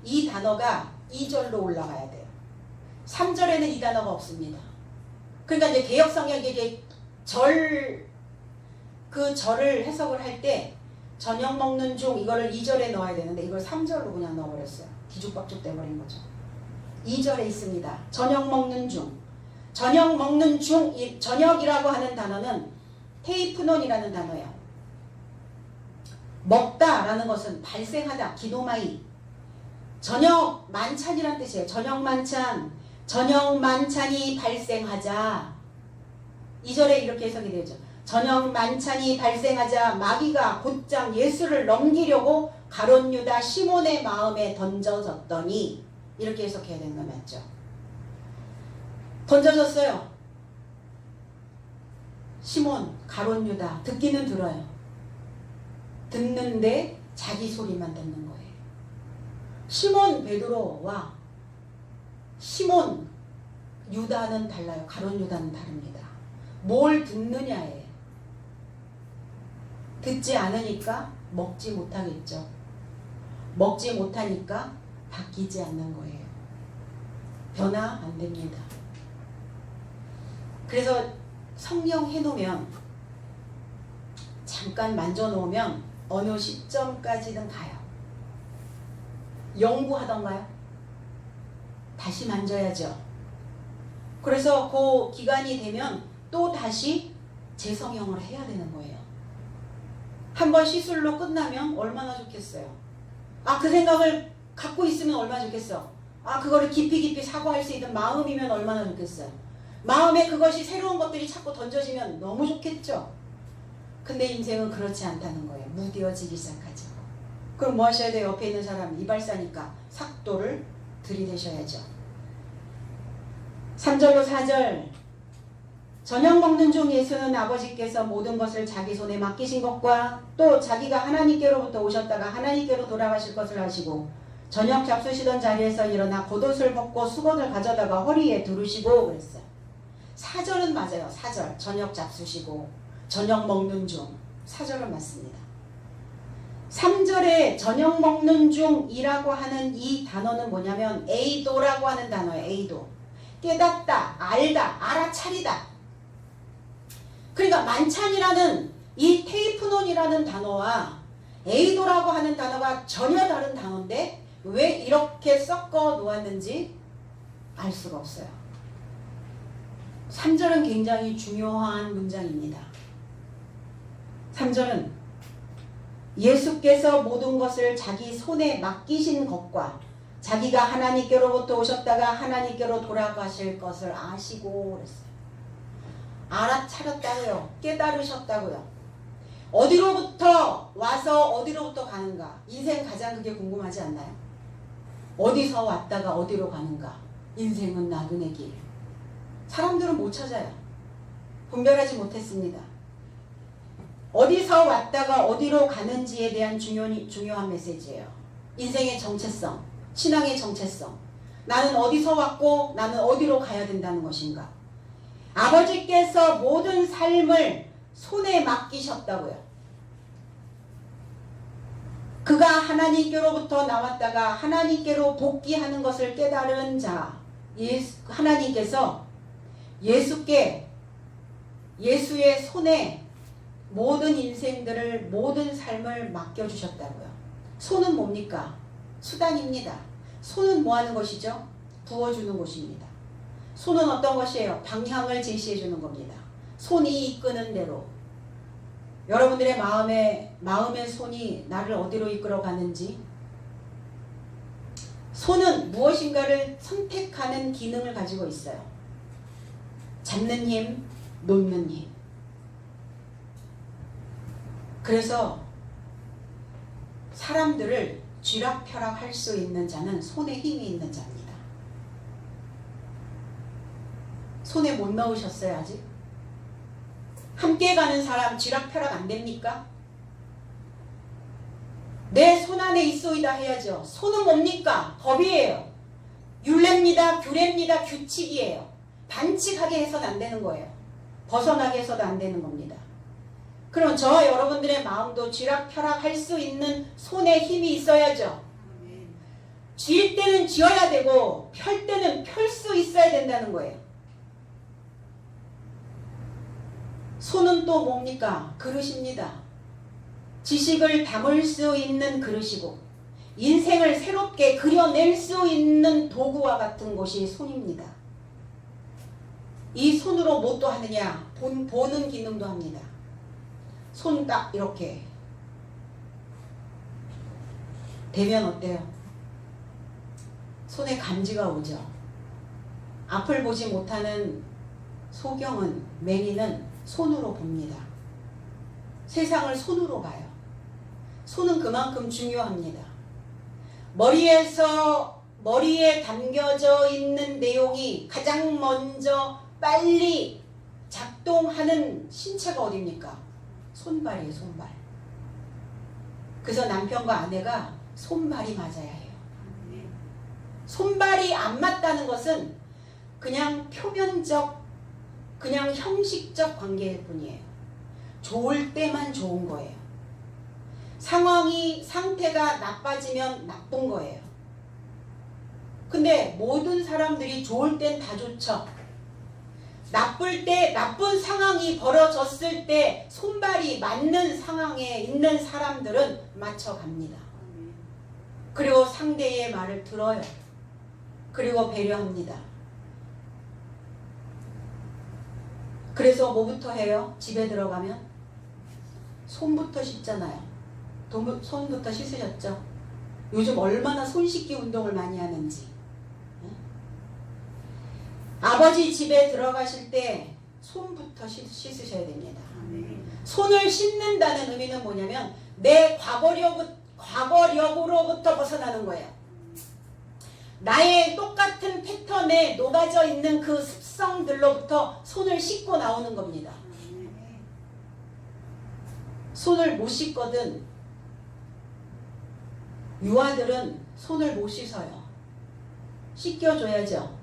이 단어가 2절로 올라가야 돼요. 3절에는 이 단어가 없습니다. 그러니까 이제 개역성경이 이제 그 절을 해석을 할 때 저녁 먹는 중 이거를 2절에 넣어야 되는데 이걸 3절로 그냥 넣어버렸어요. 뒤죽박죽 돼버린 거죠. 2절에 있습니다. 저녁 먹는 중. 저녁 먹는 중, 이 저녁이라고 하는 단어는 테이프논이라는 단어예요. 먹다라는 것은 발생하다, 기노마이. 저녁 만찬이란 뜻이에요. 저녁 만찬. 저녁 만찬이 발생하자. 2절에 이렇게 해석이 되죠. 저녁 만찬이 발생하자 마귀가 곧장 예수를 넘기려고 가롯 유다 시몬의 마음에 던져졌더니, 이렇게 해석해야 되는 거 맞죠? 던져졌어요. 시몬, 가롯 유다, 듣기는 들어요. 듣는데 자기 소리만 듣는 거예요. 시몬 베드로와 시몬 유다는 달라요. 가롯 유다는 다릅니다. 뭘 듣느냐예요. 듣지 않으니까 먹지 못하겠죠. 먹지 못하니까 바뀌지 않는 거예요. 변화 안 됩니다. 그래서 성령 해놓으면, 잠깐 만져놓으면 어느 시점까지는 가요. 연구하던가요? 다시 만져야죠. 그래서 그 기간이 되면 또 다시 재성형을 해야 되는 거예요. 한번 시술로 끝나면 얼마나 좋겠어요. 그 생각을 갖고 있으면 얼마나 좋겠어. 그거를 깊이 사고할 수 있는 마음이면 얼마나 좋겠어요. 마음에 그것이 새로운 것들이 자꾸 던져지면 너무 좋겠죠. 근데 인생은 그렇지 않다는 거예요. 무뎌지기 시작하죠. 그럼 뭐 하셔야 돼요? 옆에 있는 사람 이발사니까 삭도를 들이대셔야죠. 3절로 4절 저녁 먹는 중 예수는 아버지께서 모든 것을 자기 손에 맡기신 것과 또 자기가 하나님께로부터 오셨다가 하나님께로 돌아가실 것을 아시고 저녁 잡수시던 자리에서 일어나 겉옷을 벗고 수건을 가져다가 허리에 두르시고 그랬어요. 4절은 맞아요. 4절. 저녁 잡수시고 저녁 먹는 중. 4절은 맞습니다. 3절에 저녁 먹는 중이라고 하는 이 단어는 뭐냐면 에이도라고 하는 단어예요. 에이도. 깨닫다, 알다, 알아차리다. 그러니까 만찬이라는 이 테이프논이라는 단어와 에이도라고 하는 단어가 전혀 다른 단어인데 왜 이렇게 섞어 놓았는지 알 수가 없어요. 3절은 굉장히 중요한 문장입니다. 3절은 예수께서 모든 것을 자기 손에 맡기신 것과 자기가 하나님께로부터 오셨다가 하나님께로 돌아가실 것을 아시고 그랬어요. 알아차렸다고요. 깨달으셨다고요. 어디로부터 와서 어디로부터 가는가. 인생 가장 그게 궁금하지 않나요? 어디서 왔다가 어디로 가는가. 인생은 나그네 길. 사람들은 못 찾아요. 분별하지 못했습니다. 어디서 왔다가 어디로 가는지에 대한 중요한 메시지예요. 인생의 정체성, 신앙의 정체성. 나는 어디서 왔고 나는 어디로 가야 된다는 것인가. 아버지께서 모든 삶을 손에 맡기셨다고요. 그가 하나님께로부터 나왔다가 하나님께로 복귀하는 것을 깨달은 자, 하나님께서 예수의 손에 모든 인생들을, 모든 삶을 맡겨주셨다고요. 손은 뭡니까? 수단입니다. 손은 뭐 하는 것이죠? 부어주는 것입니다. 손은 어떤 것이에요? 방향을 제시해 주는 겁니다. 손이 이끄는 대로. 여러분들의 마음의 손이 나를 어디로 이끌어 가는지, 손은 무엇인가를 선택하는 기능을 가지고 있어요. 잡는 힘, 놓는 힘. 그래서 사람들을 쥐락펴락할 수 있는 자는 손에 힘이 있는 자입니다. 손에 못 넣으셨어요 아직? 함께 가는 사람 쥐락펴락 안 됩니까? 내 손 안에 있소이다 해야죠. 손은 뭡니까? 법이에요. 율례입니다. 규례입니다. 규칙이에요. 반칙하게 해서는 안 되는 거예요. 벗어나게 해서도 안 되는 겁니다. 그럼 저와 여러분들의 마음도 쥐락펴락 할 수 있는 손에 힘이 있어야죠. 쥘 때는 쥐어야 되고 펼 때는 펼 수 있어야 된다는 거예요. 손은 또 뭡니까? 그릇입니다. 지식을 담을 수 있는 그릇이고 인생을 새롭게 그려낼 수 있는 도구와 같은 것이 손입니다. 이 손으로 뭣도 하느냐? 보는 기능도 합니다. 손 딱 이렇게 대면 어때요? 손에 감지가 오죠. 앞을 보지 못하는 소경은, 맹인은 손으로 봅니다. 세상을 손으로 봐요. 손은 그만큼 중요합니다. 머리에 담겨져 있는 내용이 가장 먼저 빨리 작동하는 신체가 어디입니까? 손발이에요, 손발. 그래서 남편과 아내가 손발이 맞아야 해요. 손발이 안 맞다는 것은 그냥 표면적, 그냥 형식적 관계일 뿐이에요. 좋을 때만 좋은 거예요. 상태가 나빠지면 나쁜 거예요. 근데 모든 사람들이 좋을 땐 다 좋죠. 나쁠 때, 나쁜 상황이 벌어졌을 때 손발이 맞는 상황에 있는 사람들은 맞춰갑니다. 그리고 상대의 말을 들어요. 그리고 배려합니다. 그래서 뭐부터 해요? 집에 들어가면 손부터 씻잖아요. 손부터 씻으셨죠? 요즘 얼마나 손 씻기 운동을 많이 하는지. 아버지 집에 들어가실 때 손부터 씻으셔야 됩니다. 손을 씻는다는 의미는 뭐냐면 내 과거력으로부터 벗어나는 거예요. 나의 똑같은 패턴에 녹아져 있는 그 습성, 특성들로부터 손을 씻고 나오는 겁니다. 손을 못 씻거든 유아들은 손을 못 씻어요. 씻겨줘야죠.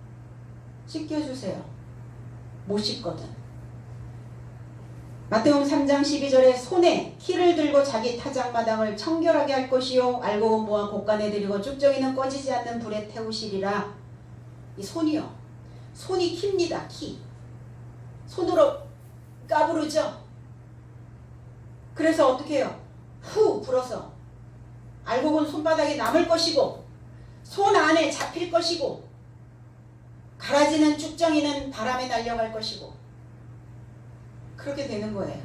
씻겨주세요. 못 씻거든. 마태복음 3장 12절에 손에 키를 들고 자기 타작마당을 청결하게 할 것이요 알곡은 모아 곡간에 들이고 쭉정이는 꺼지지 않는 불에 태우시리라. 이 손이요. 손이 키입니다. 키. 손으로 까부르죠. 그래서 어떻게 해요? 후 불어서 알곡은 손바닥에 남을 것이고 손 안에 잡힐 것이고 가라지는 쭉정이는 바람에 날려갈 것이고 그렇게 되는 거예요.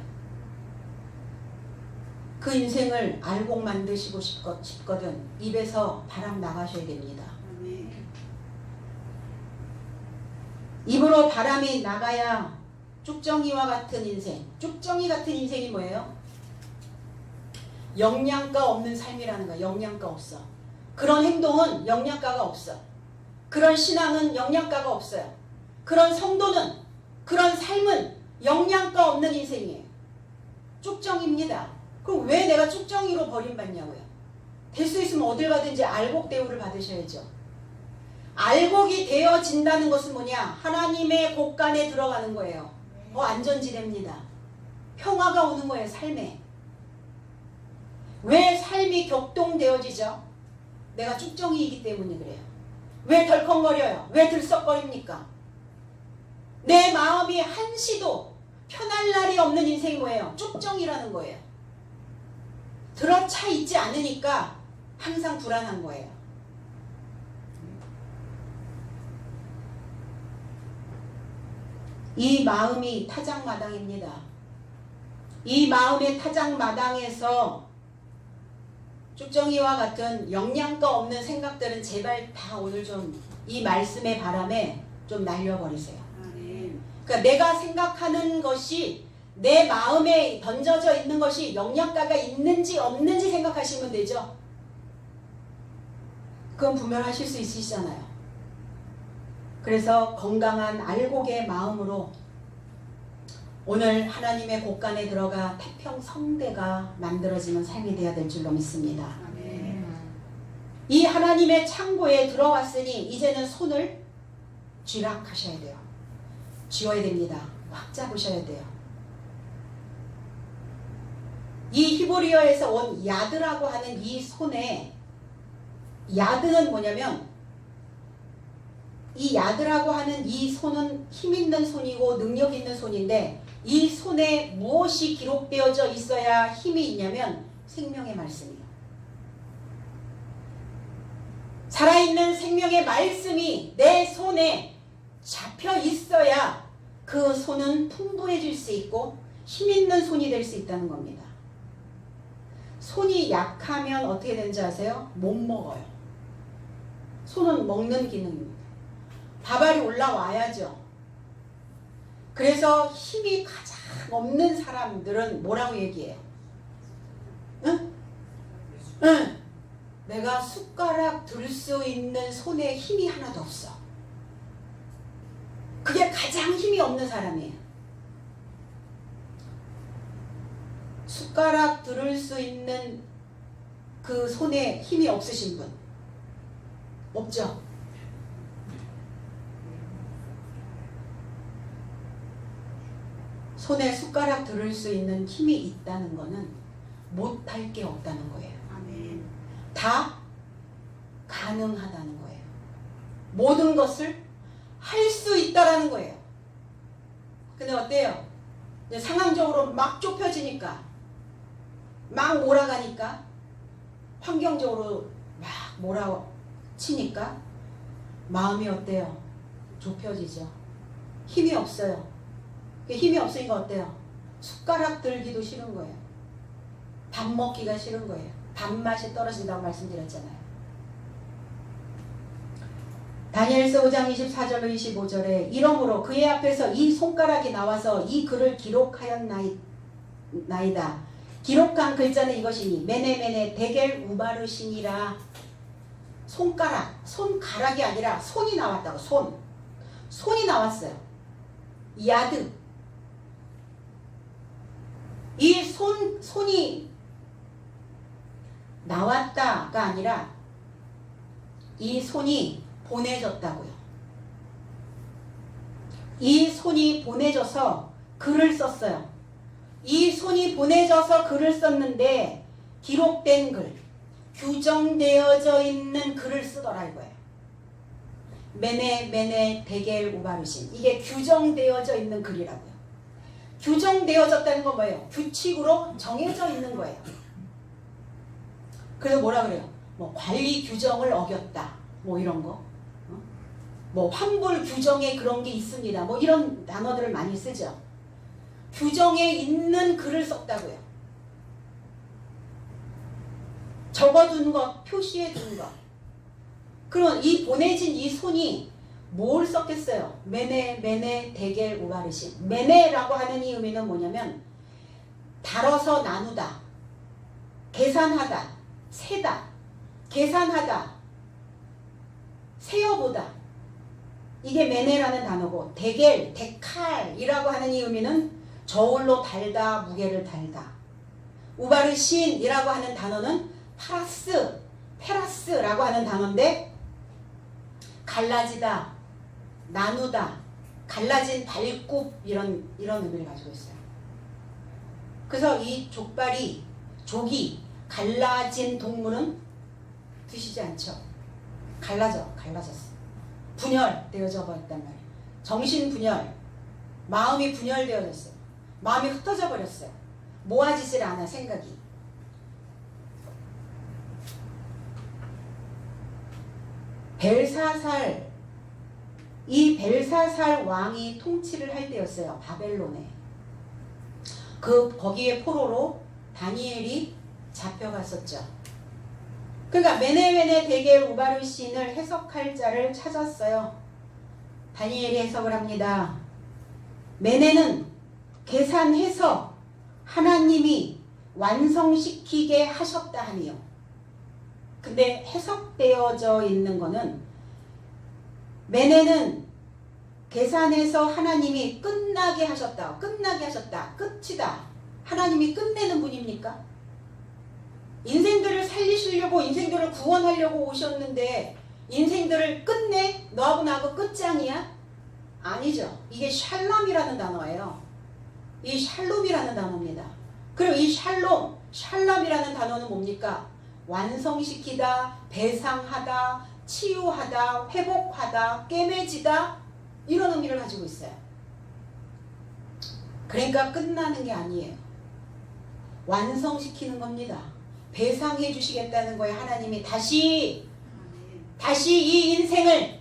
그 인생을 알곡 만드시고 싶거든 입에서 바람 나가셔야 됩니다. 입으로 바람이 나가야 쭉정이와 같은 인생. 쭉정이 같은 인생이 뭐예요? 영양가 없는 삶이라는 거야. 영양가 없어. 그런 행동은 영양가가 없어. 그런 신앙은 영양가가 없어요. 그런 성도는, 그런 삶은 영양가 없는 인생이에요. 쭉정입니다. 그럼 왜 내가 쭉정이로 버림받냐고요? 될 수 있으면 어딜 가든지 알곡 대우를 받으셔야죠. 알곡이 되어진다는 것은 뭐냐? 하나님의 곳간에 들어가는 거예요. 안전지대입니다. 평화가 오는 거예요. 삶에. 왜 삶이 격동되어지죠? 내가 쭉정이이기 때문에 그래요. 왜 덜컹거려요? 왜 들썩거립니까? 내 마음이 한시도 편할 날이 없는 인생이 뭐예요? 쭉정이라는 거예요. 들어차 있지 않으니까 항상 불안한 거예요. 이 마음이 타작마당입니다. 이 마음의 타작마당에서 쭉정이와 같은 영양가 없는 생각들은 제발 다 오늘 좀 이 말씀의 바람에 좀 날려버리세요. 그러니까 내가 생각하는 것이 내 마음에 던져져 있는 것이 영양가가 있는지 없는지 생각하시면 되죠. 그건 분별하실 수 있으시잖아요. 그래서 건강한 알곡의 마음으로 오늘 하나님의 곳간에 들어가 태평성대가 만들어지는 삶이 되어야 될 줄로 믿습니다. 이 하나님의 창고에 들어왔으니 이제는 손을 쥐락하셔야 돼요. 쥐어야 됩니다. 확 잡으셔야 돼요. 이 히브리어에서 온 야드라고 하는 이 손에 야드는 뭐냐면 이 야드라고 하는 이 손은 힘 있는 손이고 능력 있는 손인데 이 손에 무엇이 기록되어져 있어야 힘이 있냐면 생명의 말씀이에요. 살아있는 생명의 말씀이 내 손에 잡혀 있어야 그 손은 풍부해질 수 있고 힘 있는 손이 될 수 있다는 겁니다. 손이 약하면 어떻게 되는지 아세요? 못 먹어요. 손은 먹는 기능입니다. 밥알이 올라와야죠. 그래서 힘이 가장 없는 사람들은 뭐라고 얘기해요? 응? 응. 내가 숟가락 들 수 있는 손에 힘이 하나도 없어. 그게 가장 힘이 없는 사람이에요. 숟가락 들을 수 있는 그 손에 힘이 없으신 분 없죠? 손에 숟가락 들을 수 있는 힘이 있다는 거는 못할 게 없다는 거예요. 다 가능하다는 거예요. 모든 것을 할 수 있다라는 거예요. 근데 어때요? 이제 상황적으로 막 좁혀지니까 막 몰아가니까 환경적으로 막 몰아치니까 마음이 어때요? 좁혀지죠. 힘이 없어요. 힘이 없으니까 어때요? 숟가락 들기도 싫은 거예요. 밥 먹기가 싫은 거예요. 밥맛이 떨어진다고 말씀드렸잖아요. 다니엘서 5장 24절로 25절에 이러므로 그의 앞에서 이 손가락이 나와서 이 글을 기록하였나이다. 기록한 글자는 이것이니 메네메네 데겔 우바르시니라. 손가락, 손가락이 아니라 손이 나왔다고. 손이 나왔어요. 야드. 이 손이 나왔다가 아니라 이 손이 보내졌다고요. 이 손이 보내져서 글을 썼어요. 이 손이 보내져서 글을 썼는데 기록된 글, 규정되어져 있는 글을 쓰더라 이거예요. 메네 데겔 우바르신. 이게 규정되어져 있는 글이라고요. 규정되어졌다는 건 뭐예요? 규칙으로 정해져 있는 거예요. 그래서 뭐라 그래요? 뭐 관리 규정을 어겼다. 뭐 이런 거. 뭐 환불 규정에 그런 게 있습니다. 뭐 이런 단어들을 많이 쓰죠. 규정에 있는 글을 썼다고요. 적어둔 것, 표시해둔 것. 그럼 이 보내진 이 손이 뭘 썼겠어요? 메네 데겔 우바르신. 메네라고 하는 이 의미는 뭐냐면 다뤄서 나누다, 계산하다, 세다, 계산하다, 세어보다. 이게 메네라는 단어고, 데겔, 데칼이라고 하는 이 의미는 저울로 달다, 무게를 달다. 우바르신이라고 하는 단어는 파라스, 페라스라고 하는 단어인데 갈라지다, 나누다, 갈라진 발굽 이런 의미를 가지고 있어요. 그래서 이 족이 갈라진 동물은 드시지 않죠. 갈라졌어. 분열되어져 버렸단 말이에요. 정신 분열, 마음이 분열되어졌어요. 마음이 흩어져 버렸어요. 모아지질 않아 생각이. 벨사살, 이 벨사살 왕이 통치를 할 때였어요. 바벨론에. 거기에 포로로 다니엘이 잡혀갔었죠. 그러니까 메네 데겔 우바르신을 해석할 자를 찾았어요. 다니엘이 해석을 합니다. 메네는 계산해서 하나님이 완성시키게 하셨다 하니요. 근데 해석되어져 있는 거는 메네는 계산해서 하나님이 끝나게 하셨다. 끝이다. 하나님이 끝내는 분입니까? 인생들을 살리시려고, 인생들을 구원하려고 오셨는데 인생들을 끝내? 너하고 나하고 끝장이야? 아니죠. 이게 샬롬이라는 단어예요. 이 샬롬이라는 단어입니다. 그리고 이 샬롬이라는 단어는 뭡니까? 완성시키다, 배상하다, 치유하다, 회복하다, 꿰매지다, 이런 의미를 가지고 있어요. 그러니까 끝나는 게 아니에요. 완성시키는 겁니다. 배상해 주시겠다는 거예요. 하나님이 다시 이 인생을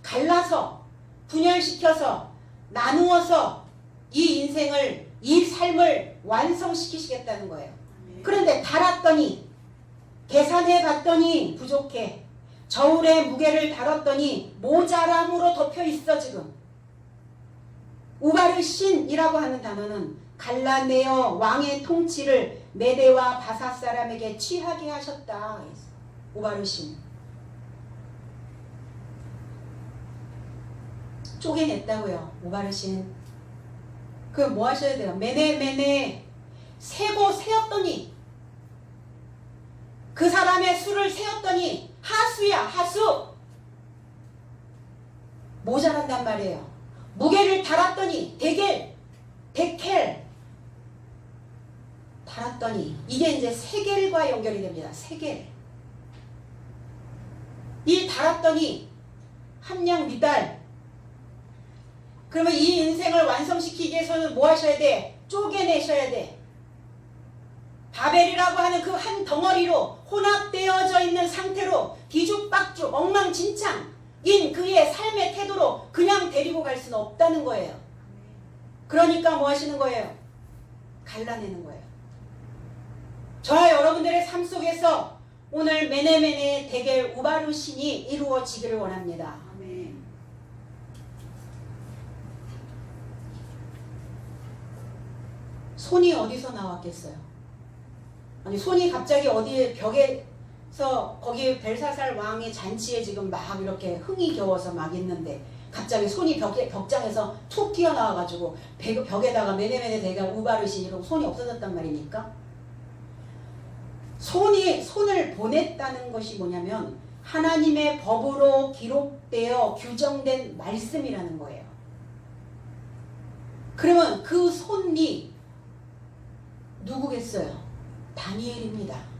갈라서 분열시켜서 나누어서 이 인생을, 이 삶을 완성시키시겠다는 거예요. 그런데 달았더니, 계산해 봤더니 부족해. 저울에 무게를 달았더니 모자람으로 덮여 있어 지금. 우바르신이라고 하는 단어는 갈라내어 왕의 통치를 메대와 바사 사람에게 취하게 하셨다. 우바르신. 쪼개냈다고요. 우바르신. 그럼 뭐 하셔야 돼요? 메네 세었더니, 그 사람의 수를 세었더니 하수야, 하수. 모자란단 말이에요. 무게를 달았더니 데켈 달았더니, 이게 이제 세겔과 연결이 됩니다. 세겔. 이 달았더니 함량 미달. 그러면 이 인생을 완성시키기 위해서는 뭐 하셔야 돼? 쪼개내셔야 돼. 바벨이라고 하는 그 한 덩어리로 혼합되어져 있는 상태로 뒤죽박죽 엉망진창인 그의 삶의 태도로 그냥 데리고 갈 수는 없다는 거예요. 그러니까 뭐 하시는 거예요? 갈라내는 거예요. 저와 여러분들의 삶 속에서 오늘 메네 데겔 우바르신이 이루어지기를 원합니다. 아멘. 손이 어디서 나왔겠어요? 아니, 손이 갑자기 어디에 벽에 그래서 거기 벨사살 왕의 잔치에 지금 막 이렇게 흥이 겨워서 막 있는데 갑자기 손이 벽장에서 툭 튀어나와가지고 벽에다가 메네메네 대가 우바르시 이러고 손이 없어졌단 말입니까? 손을 보냈다는 것이 뭐냐면 하나님의 법으로 기록되어 규정된 말씀이라는 거예요. 그러면 그 손이 누구겠어요? 다니엘입니다.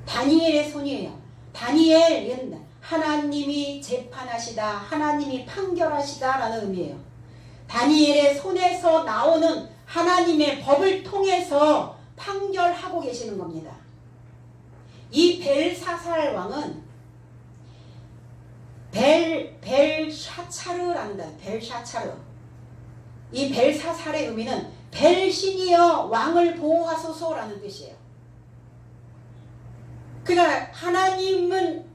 다니엘의 손이에요. 다니엘, 하나님이 재판하시다, 하나님이 판결하시다 라는 의미예요. 다니엘의 손에서 나오는 하나님의 법을 통해서 판결하고 계시는 겁니다. 이 벨사살 왕은 벨샤차르란다. 벨샤차르. 이 벨사살의 의미는 벨신이여 왕을 보호하소서라는 뜻이에요. 그러니까 하나님은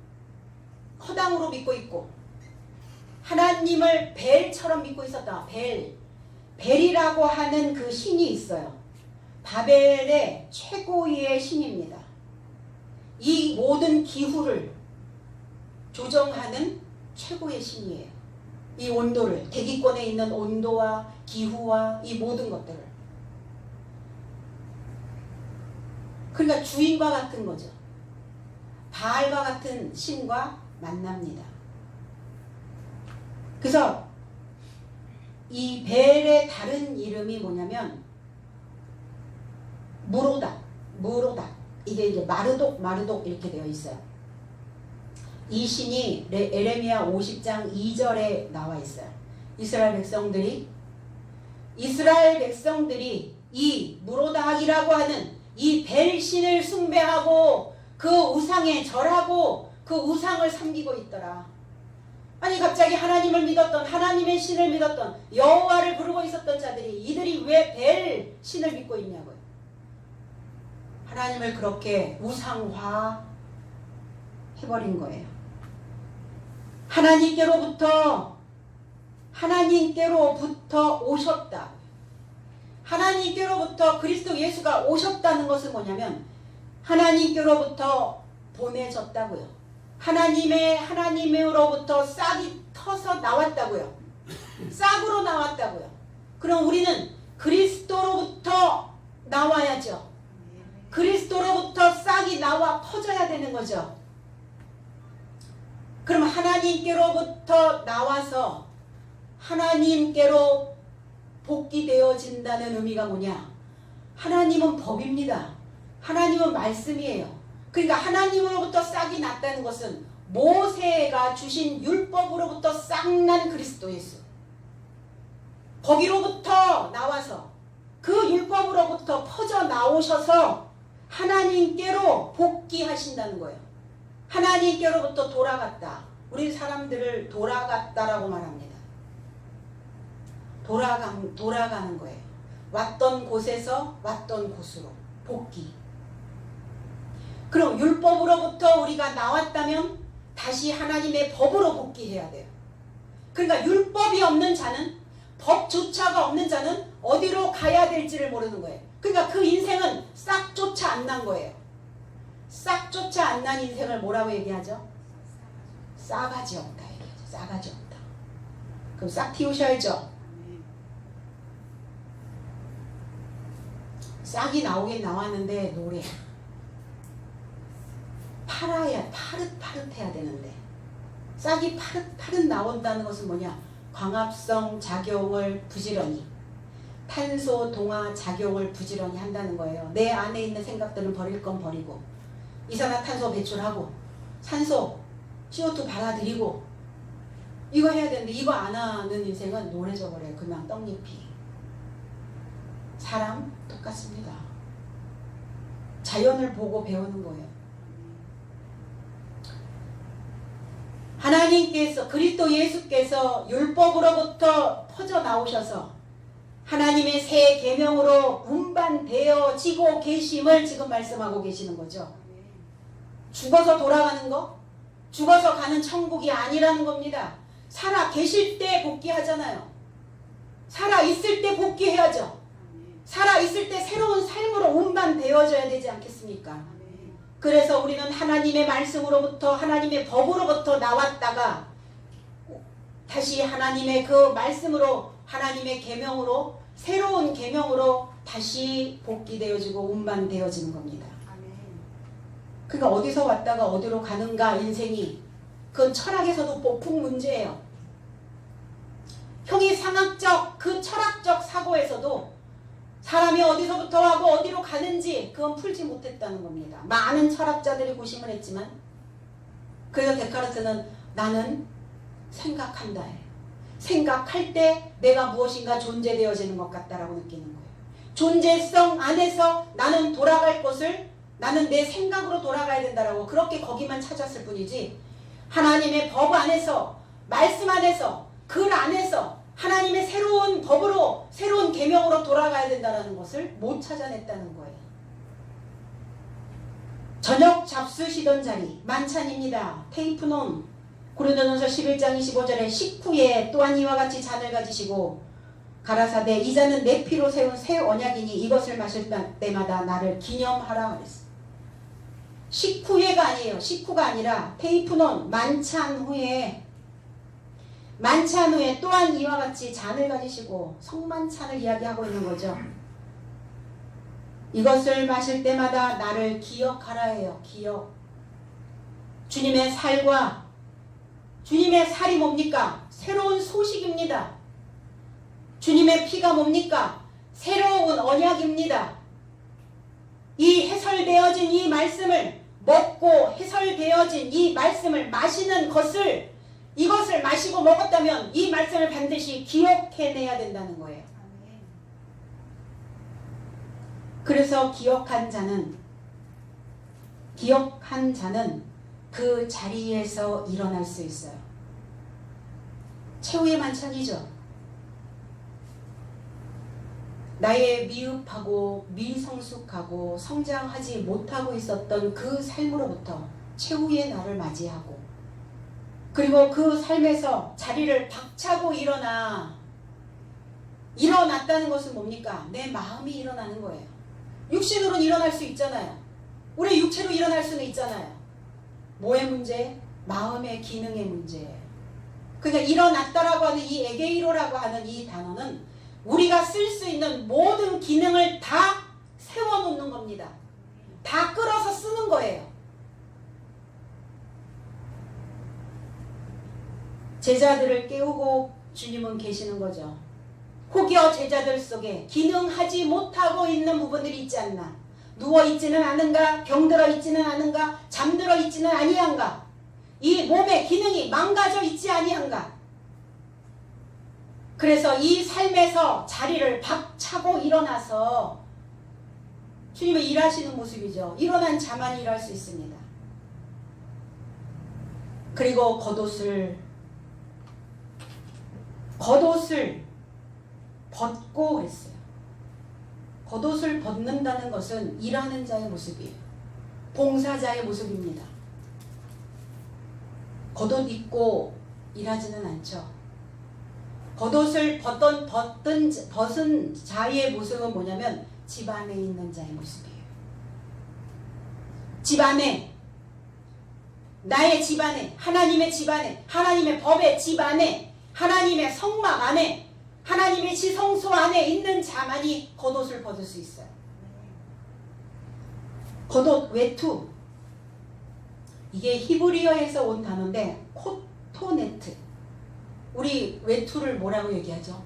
허당으로 믿고 있고 하나님을 벨처럼 믿고 있었다. 벨이라고 하는 그 신이 있어요. 바벨의 최고의 신입니다. 이 모든 기후를 조정하는 최고의 신이에요. 이 온도를, 대기권에 있는 온도와 기후와 이 모든 것들을. 그러니까 주인과 같은 거죠. 바알과 같은 신과 만납니다. 그래서 이 벨의 다른 이름이 뭐냐면 무로닥. 이게 이제 마르독 이렇게 되어 있어요. 이 신이 에레미야 50장 2절에 나와 있어요. 이스라엘 백성들이 이 무로닥이라고 하는 이 벨 신을 숭배하고 그 우상에 절하고 그 우상을 섬기고 있더라. 아니 갑자기 하나님을 믿었던, 하나님의 신을 믿었던, 여호와를 부르고 있었던 자들이 이들이 왜 벨 신을 믿고 있냐고요. 하나님을 그렇게 우상화 해버린 거예요. 하나님께로부터 오셨다. 하나님께로부터 그리스도 예수가 오셨다는 것은 뭐냐면 하나님께로부터 보내졌다고요. 하나님으로부터 싹이 터서 나왔다고요. 싹으로 나왔다고요. 그럼 우리는 그리스도로부터 나와야죠. 그리스도로부터 싹이 나와 퍼져야 되는 거죠. 그럼 하나님께로부터 나와서 하나님께로 복귀되어진다는 의미가 뭐냐? 하나님은 법입니다. 하나님은 말씀이에요. 그러니까 하나님으로부터 싹이 났다는 것은 모세가 주신 율법으로부터 싹 난 그리스도 예수. 거기로부터 나와서 그 율법으로부터 퍼져 나오셔서 하나님께로 복귀하신다는 거예요. 하나님께로부터 돌아갔다. 우리 사람들을 돌아갔다라고 말합니다. 돌아가는 거예요. 왔던 곳에서 왔던 곳으로 복귀. 그럼 율법으로부터 우리가 나왔다면 다시 하나님의 법으로 복귀해야 돼요. 그러니까 율법이 없는 자는, 법조차가 없는 자는 어디로 가야 될지를 모르는 거예요. 그러니까 그 인생은 싹조차 안 난 거예요. 싹조차 안 난 인생을 뭐라고 얘기하죠? 싸가지 없다 얘기하죠. 싸가지 없다. 그럼 싹 틔우셔야죠. 싹이 나오긴 나왔는데 노래 파릇파릇해야 되는데 싹이 파릇 나온다는 것은 뭐냐? 광합성 작용을 부지런히, 탄소 동화 작용을 부지런히 한다는 거예요. 내 안에 있는 생각들은 버릴 건 버리고 이산화탄소 배출하고 산소 CO2 받아들이고 이거 해야 되는데 이거 안 하는 인생은 노래져 버려요. 그냥 떡잎이. 사람 똑같습니다. 자연을 보고 배우는 거예요. 하나님께서, 그리스도 예수께서 율법으로부터 퍼져 나오셔서 하나님의 새 계명으로 운반되어지고 계심을 지금 말씀하고 계시는 거죠. 죽어서 돌아가는 거? 죽어서 가는 천국이 아니라는 겁니다. 살아 계실 때 복귀하잖아요. 살아 있을 때 복귀해야죠. 살아 있을 때 새로운 삶으로 운반되어져야 되지 않겠습니까? 그래서 우리는 하나님의 말씀으로부터 하나님의 법으로부터 나왔다가 다시 하나님의 그 말씀으로 하나님의 계명으로 새로운 계명으로 다시 복귀되어지고 운반되어지는 겁니다. 그러니까 어디서 왔다가 어디로 가는가 인생이 그건 철학에서도 보풍 문제예요. 형이상학적 그 철학적 사고에서도 사람이 어디서부터 하고 어디로 가는지 그건 풀지 못했다는 겁니다. 많은 철학자들이 고심을 했지만 그래서 데카르트는 나는 생각한다 해요. 생각할 때 내가 무엇인가 존재되어지는 것 같다라고 느끼는 거예요. 존재성 안에서 나는 돌아갈 곳을 나는 내 생각으로 돌아가야 된다라고 그렇게 거기만 찾았을 뿐이지 하나님의 법 안에서 말씀 안에서 글 안에서 하나님의 새로운 법으로 새로운 계명으로 돌아가야 된다는 것을 못 찾아냈다는 거예요. 저녁 잡수시던 자리 만찬입니다. 테이프논 고린도전서 11장 25절에 식후에 또한 이와 같이 잔을 가지시고 가라사대 이 잔은 내 피로 세운 새 언약이니 이것을 마실 때마다 나를 기념하라 그랬어요. 식후에가 아니에요. 식후가 아니라 테이프논 만찬 후에 또한 이와 같이 잔을 가지시고 성만찬을 이야기하고 있는 거죠. 이것을 마실 때마다 나를 기억하라 해요. 기억. 주님의 살과 주님의 살이 뭡니까? 새로운 소식입니다. 주님의 피가 뭡니까? 새로운 언약입니다. 이 해설되어진 이 말씀을 먹고 해설되어진 이 말씀을 마시는 것을 이것을 마시고 먹었다면 이 말씀을 반드시 기억해내야 된다는 거예요. 그래서 기억한 자는 그 자리에서 일어날 수 있어요. 최후의 만찬이죠. 나의 미흡하고 미성숙하고 성장하지 못하고 있었던 그 삶으로부터 최후의 날을 맞이하고 그리고 그 삶에서 자리를 박차고 일어났다는 것은 뭡니까? 내 마음이 일어나는 거예요. 육신으로는 일어날 수 있잖아요. 우리 육체로 일어날 수는 있잖아요. 뭐의 문제? 마음의 기능의 문제예요. 그러니까 일어났다라고 하는 이 에게이로라고 하는 이 단어는 우리가 쓸 수 있는 모든 기능을 다 세워놓는 겁니다. 다 끌어서 쓰는 거예요. 제자들을 깨우고 주님은 계시는 거죠. 혹여 제자들 속에 기능하지 못하고 있는 부분들이 있지 않나? 누워있지는 않은가? 병들어 있지는 않은가? 잠들어 있지는 아니한가? 이 몸의 기능이 망가져 있지 아니한가? 그래서 이 삶에서 자리를 박차고 일어나서 주님의 일하시는 모습이죠. 일어난 자만 일할 수 있습니다. 그리고 겉옷을 벗고 했어요. 겉옷을 벗는다는 것은 일하는 자의 모습이에요. 봉사자의 모습입니다. 겉옷 입고 일하지는 않죠. 겉옷을 벗은 자의 모습은 뭐냐면 집안에 있는 자의 모습이에요. 집안에, 나의 집안에, 하나님의 집안에, 하나님의 법의 집안에, 하나님의 성막 안에, 하나님의 지성소 안에 있는 자만이 겉옷을 벗을 수 있어요. 겉옷, 외투. 이게 히브리어에서 온 단어인데 코토네트. 우리 외투를 뭐라고 얘기하죠?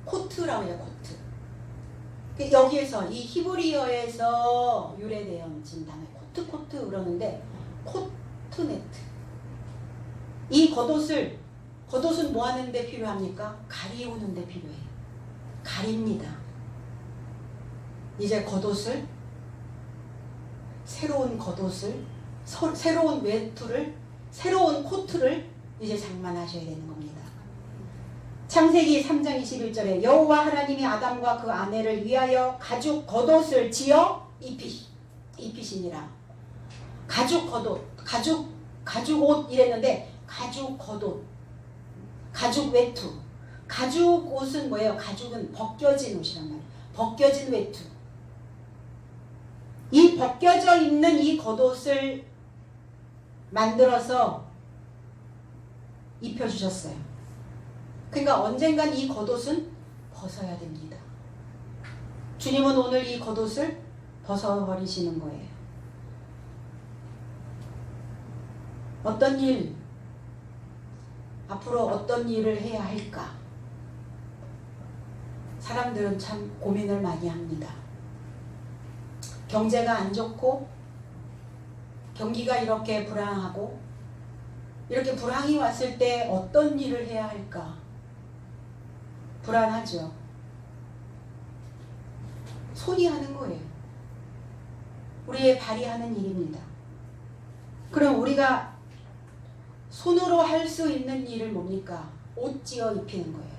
코트라고 해요. 코트. 여기에서 이 히브리어에서 유래되어 진 단어 코트 그러는데 코트네트. 이 겉옷은 뭐 하는 데 필요합니까? 가리우는 데 필요해요. 가립니다. 이제 새로운 겉옷을, 새로운 외투를, 새로운 코트를 이제 장만하셔야 되는 겁니다. 창세기 3장 21절에 여호와 하나님이 아담과 그 아내를 위하여 가죽 겉옷을 지어 입히시니라. 가죽 겉옷, 가죽 옷 이랬는데 가죽 겉옷, 가죽 외투. 가죽 옷은 뭐예요? 가죽은 벗겨진 옷이란 말이에요. 벗겨진 외투. 이 벗겨져 있는 이 겉옷을 만들어서 입혀주셨어요. 그러니까 언젠간 이 겉옷은 벗어야 됩니다. 주님은 오늘 이 겉옷을 벗어버리시는 거예요. 어떤 일, 앞으로 어떤 일을 해야 할까? 사람들은 참 고민을 많이 합니다. 경제가 안 좋고 경기가 이렇게 불황하고 이렇게 불황이 왔을 때 어떤 일을 해야 할까? 불안하죠. 손이 하는 거예요. 우리의 발이 하는 일입니다. 그럼 우리가 손으로 할 수 있는 일을 뭡니까? 옷 지어 입히는 거예요.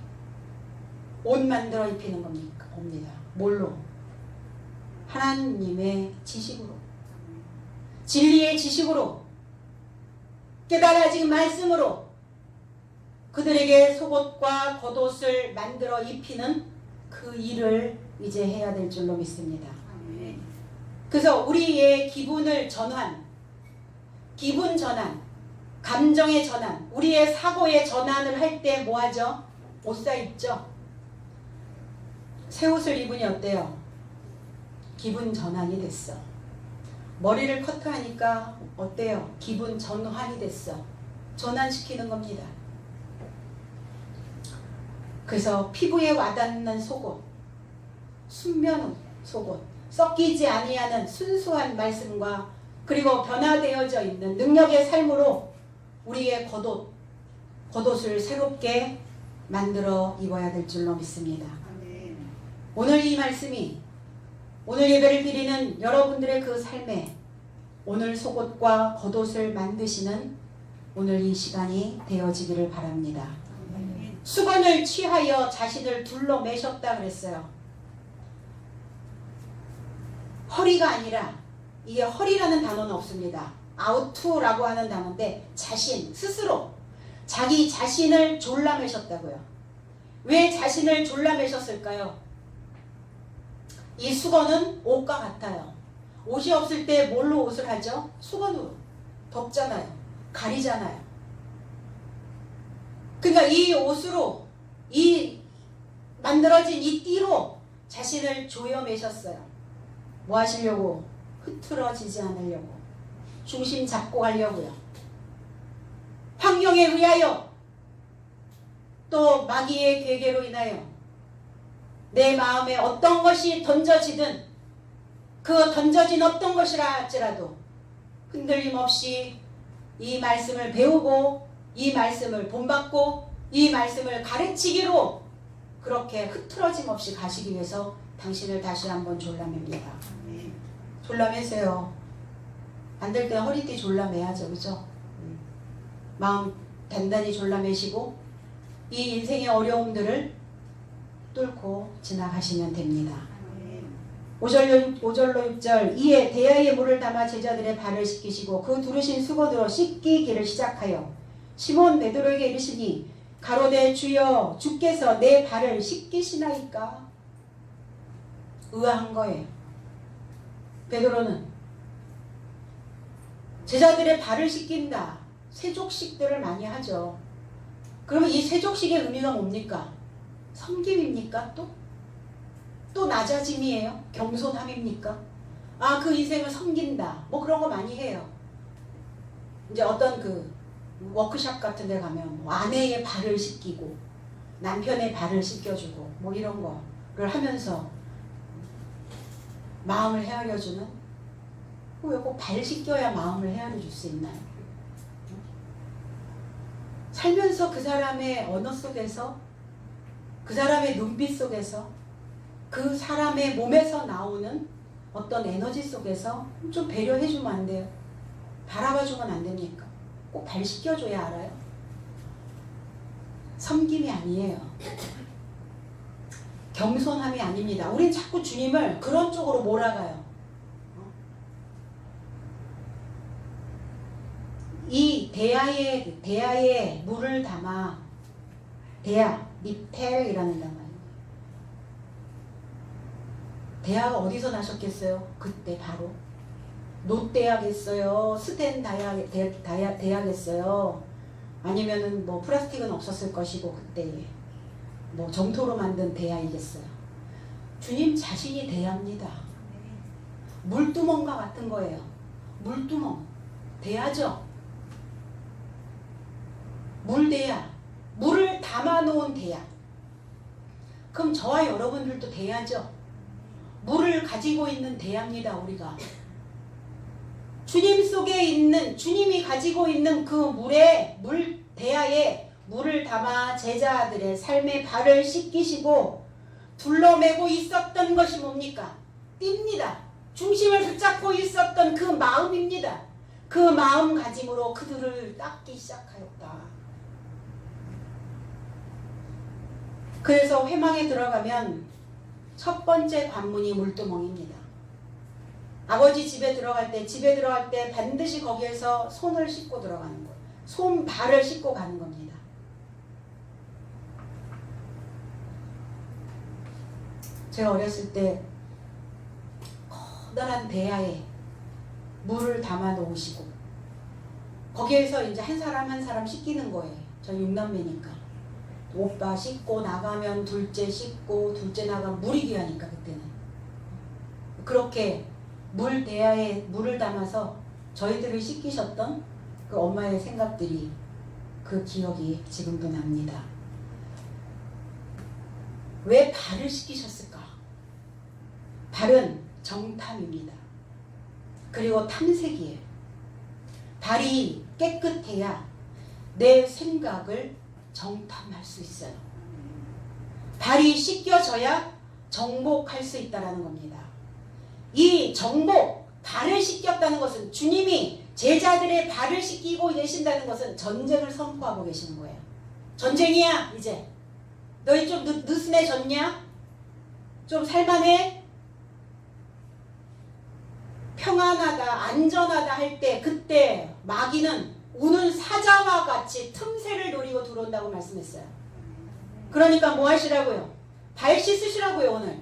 옷 만들어 입히는 겁니까? 봅니다. 뭘로? 하나님의 지식으로, 진리의 지식으로, 깨달아진 말씀으로 그들에게 속옷과 겉옷을 만들어 입히는 그 일을 이제 해야 될 줄로 믿습니다. 그래서 우리의 기분을 전환, 기분 전환, 감정의 전환, 우리의 사고의 전환을 할 때 뭐하죠? 옷 사입죠? 새 옷을 입으니 어때요? 기분 전환이 됐어. 머리를 커트하니까 어때요? 기분 전환이 됐어. 전환시키는 겁니다. 그래서 피부에 와닿는 속옷, 순면 속옷, 썩기지 아니하는 순수한 말씀과 그리고 변화되어져 있는 능력의 삶으로 우리의 겉옷을 새롭게 만들어 입어야 될 줄로 믿습니다. 오늘 이 말씀이 오늘 예배를 드리는 여러분들의 그 삶에 오늘 속옷과 겉옷을 만드시는 오늘 이 시간이 되어지기를 바랍니다. 수건을 취하여 자신을 둘러매셨다 그랬어요. 허리가 아니라, 이게 허리라는 단어는 없습니다. 아우투라고 하는 단어인데 자신, 스스로 자기 자신을 졸라매셨다고요. 왜 자신을 졸라매셨을까요? 이 수건은 옷과 같아요. 옷이 없을 때 뭘로 옷을 하죠? 수건으로. 덮잖아요. 가리잖아요. 그러니까 이 옷으로, 이 만들어진 이 띠로 자신을 조여매셨어요. 뭐 하시려고? 흐트러지지 않으려고. 중심 잡고 가려고요. 환경에 의하여 또 마귀의 괴계로 인하여 내 마음에 어떤 것이 던져지든 그 던져진 어떤 것이라 할지라도 흔들림 없이 이 말씀을 배우고 이 말씀을 본받고 이 말씀을 가르치기로 그렇게 흐트러짐 없이 가시기 위해서 당신을 다시 한번 졸라맵니다. 졸라매세요. 안 될 때 허리띠 졸라매야죠. 그죠? 마음 단단히 졸라매시고 이 인생의 어려움들을 뚫고 지나가시면 됩니다. 5절로 6절 이에 대야의 물을 담아 제자들의 발을 씻기시고 그 두르신 수건으로 씻기기를 시작하여 시몬 베드로에게 이르시니 가로되 주여 주께서 내 발을 씻기시나이까? 의아한 거예요. 베드로는 제자들의 발을 씻긴다. 세족식들을 많이 하죠. 그러면 이 세족식의 의미가 뭡니까? 섬김입니까? 또 낮아짐이에요? 겸손함입니까? 아, 그 인생을 섬긴다. 뭐 그런 거 많이 해요. 이제 어떤 그 워크숍 같은 데 가면 뭐 아내의 발을 씻기고 남편의 발을 씻겨주고 뭐 이런 거를 하면서 마음을 헤아려주는, 왜 꼭 발 씻겨야 마음을 헤아려줄 수 있나요? 살면서 그 사람의 언어 속에서, 그 사람의 눈빛 속에서, 그 사람의 몸에서 나오는 어떤 에너지 속에서 좀 배려해주면 안 돼요? 바라봐주면 안 됩니까? 꼭 발 씻겨줘야 알아요? 섬김이 아니에요. 겸손함이 아닙니다. 우린 자꾸 주님을 그런 쪽으로 몰아가요. 이 대야에 물을 담아, 대야, 니펠이라는 단어예요. 대학 어디서 나셨겠어요? 그때 바로 롯대학했어요? 스탠 대학했어요? 아니면은 뭐 플라스틱은 없었을 것이고 그때 뭐 점토로 만든 대야이겠어요. 주님 자신이 대야입니다. 물두멍과 같은 거예요. 물두멍 대야죠. 물대야, 물을 담아놓은 대야. 그럼 저와 여러분들도 대야죠. 물을 가지고 있는 대야입니다. 우리가 주님 속에 있는, 주님이 가지고 있는 그 물 대야에 물을 담아 제자들의 삶의 발을 씻기시고 둘러매고 있었던 것이 뭡니까? 띠입니다. 중심을 붙잡고 있었던 그 마음입니다. 그 마음가짐으로 그들을 닦기 시작하였다. 그래서 회망에 들어가면 첫 번째 관문이 물두멍입니다. 아버지 집에 들어갈 때 반드시 거기에서 손을 씻고 들어가는 거예요. 손발을 씻고 가는 겁니다. 제가 어렸을 때 커다란 대야에 물을 담아 놓으시고 거기에서 이제 한 사람 한 사람 씻기는 거예요. 저 6남매니까. 오빠 씻고 나가면 둘째 씻고 둘째 나가면 물이 귀하니까 그때는. 그렇게 물 대야에 물을 담아서 저희들을 씻기셨던 그 엄마의 생각들이, 그 기억이 지금도 납니다. 왜 발을 씻기셨을까? 발은 정탐입니다. 그리고 탐색이에요. 발이 깨끗해야 내 생각을 정탐할 수 있어요. 발이 씻겨져야 정복할 수 있다는 겁니다. 이 정복, 발을 씻겼다는 것은, 주님이 제자들의 발을 씻기고 계신다는 것은 전쟁을 선포하고 계시는 거예요. 전쟁이야 이제. 너희 좀 느슨해졌냐? 좀 살만해? 평안하다, 안전하다 할 때, 그때 마귀는 우는 사자와 같이 틈새를 노리고 들어온다고 말씀했어요. 그러니까 뭐 하시라고요? 발 씻으시라고요. 오늘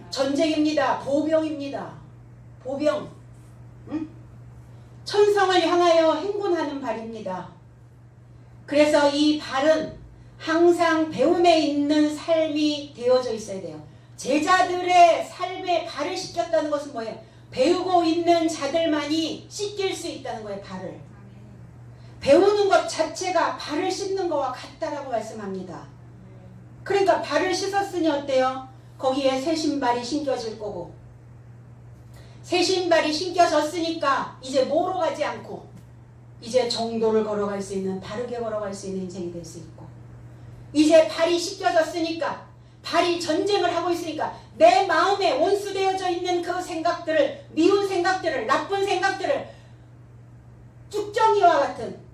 전쟁입니다. 보병입니다. 보병. 응? 천성을 향하여 행군하는 발입니다. 그래서 이 발은 항상 배움에 있는 삶이 되어져 있어야 돼요. 제자들의 삶에 발을 씻겼다는 것은 뭐예요? 배우고 있는 자들만이 씻길 수 있다는 거예요. 발을. 배우는 것 자체가 발을 씻는 것과 같다라고 말씀합니다. 그러니까 발을 씻었으니 어때요? 거기에 새 신발이 신겨질 거고, 새 신발이 신겨졌으니까 이제 뭐로 가지 않고 이제 정도를 걸어갈 수 있는, 바르게 걸어갈 수 있는 인생이 될 수 있고, 이제 발이 씻겨졌으니까, 발이 전쟁을 하고 있으니까 내 마음에 온수되어져 있는 그 생각들을, 미운 생각들을, 나쁜 생각들을, 쭉정이와 같은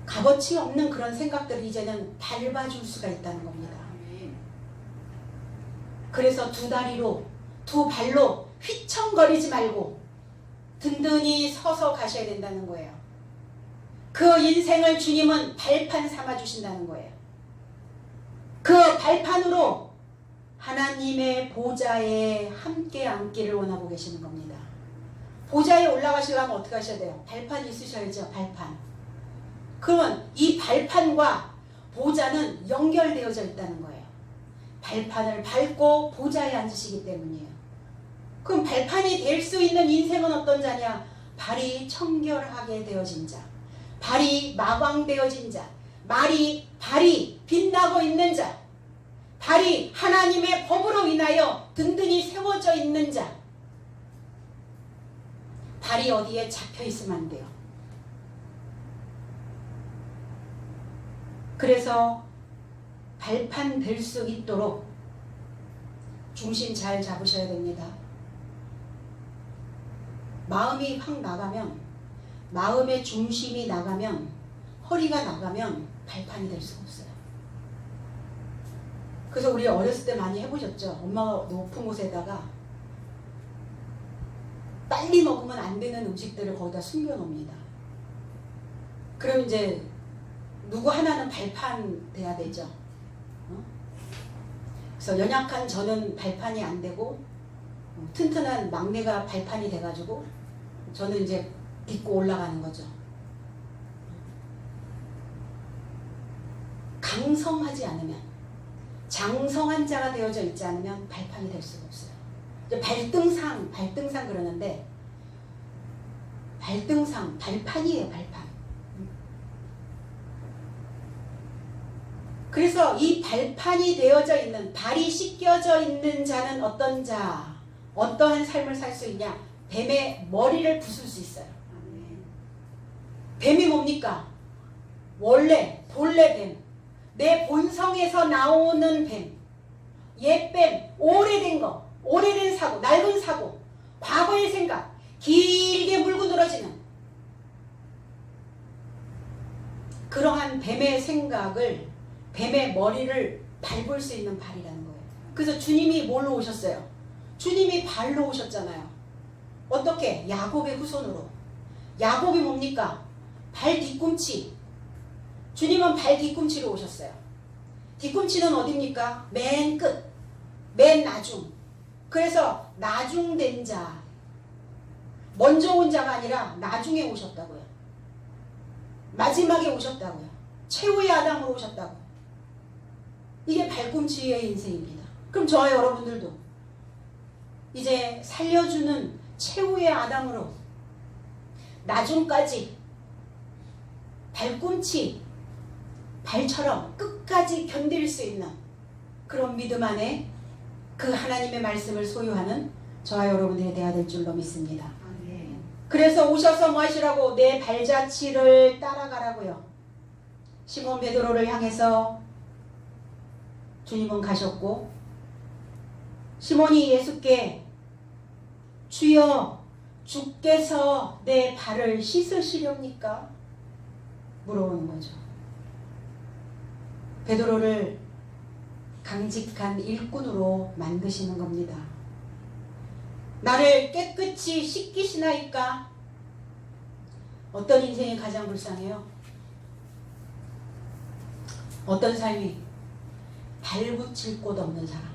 값어치 없는 그런 생각들을 이제는 밟아줄 수가 있다는 겁니다. 그래서 두 다리로, 두 발로 휘청거리지 말고 든든히 서서 가셔야 된다는 거예요. 그 인생을 주님은 발판 삼아 주신다는 거예요. 그 발판으로 하나님의 보좌에 함께 앉기를 원하고 계시는 겁니다. 보좌에 올라가시려면 어떻게 하셔야 돼요? 발판 있으셔야죠. 발판. 그러면 이 발판과 보좌는 연결되어져 있다는 거예요. 발판을 밟고 보좌에 앉으시기 때문이에요. 그럼 발판이 될 수 있는 인생은 어떤 자냐? 발이 청결하게 되어진 자, 발이 마광되어진 자, 발이 빛나고 있는 자, 발이 하나님의 법으로 인하여 든든히 세워져 있는 자. 발이 어디에 잡혀 있으면 안 돼요. 그래서 발판 될 수 있도록 중심 잘 잡으셔야 됩니다. 마음이 확 나가면, 마음의 중심이 나가면, 허리가 나가면 발판이 될 수가 없어요. 그래서 우리 어렸을 때 많이 해보셨죠? 엄마가 높은 곳에다가 빨리 먹으면 안 되는 음식들을 거기다 숨겨놓습니다. 그럼 이제 누구 하나는 발판 돼야 되죠. 그래서 연약한 저는 발판이 안 되고 튼튼한 막내가 발판이 돼가지고 저는 이제 딛고 올라가는 거죠. 강성하지 않으면, 장성한 자가 되어져 있지 않으면 발판이 될 수가 없어요. 이제 발등상 그러는데 발등상, 발판이에요, 발판. 그래서 이 발판이 되어져 있는, 발이 씻겨져 있는 자는 어떤 자, 어떠한 삶을 살 수 있냐? 뱀의 머리를 부술 수 있어요. 뱀이 뭡니까? 원래, 본래 뱀. 내 본성에서 나오는 뱀. 옛뱀, 오래된 거, 오래된 사고, 낡은 사고, 과거의 생각, 길게 물고 늘어지는 그러한 뱀의 생각을, 뱀의 머리를 밟을 수 있는 발이라는 거예요. 그래서 주님이 뭘로 오셨어요? 주님이 발로 오셨잖아요. 어떻게? 야곱의 후손으로. 야곱이 뭡니까? 발 뒤꿈치. 주님은 발 뒤꿈치로 오셨어요. 뒤꿈치는 어디입니까? 맨 끝, 맨 나중. 그래서 나중된 자, 먼저 온 자가 아니라 나중에 오셨다고요. 마지막에 오셨다고요. 최후의 아담으로 오셨다고요. 이게 발꿈치의 인생입니다. 그럼 저와 여러분들도 이제 살려주는 최후의 아담으로 나중까지 발꿈치, 발처럼 끝까지 견딜 수 있는 그런 믿음 안에 그 하나님의 말씀을 소유하는 저와 여러분들이 되어야 될 줄로 믿습니다. 그래서 오셔서 뭐 하시라고? 내 발자취를 따라가라고요. 시몬 베드로를 향해서 주님은 가셨고, 시몬이 예수께 주여, 주께서 내 발을 씻으시렵니까? 물어보는 거죠. 베드로를 강직한 일꾼으로 만드시는 겁니다. 나를 깨끗이 씻기시나이까? 어떤 인생이 가장 불쌍해요? 어떤 삶이? 발붙일 곳 없는 사람.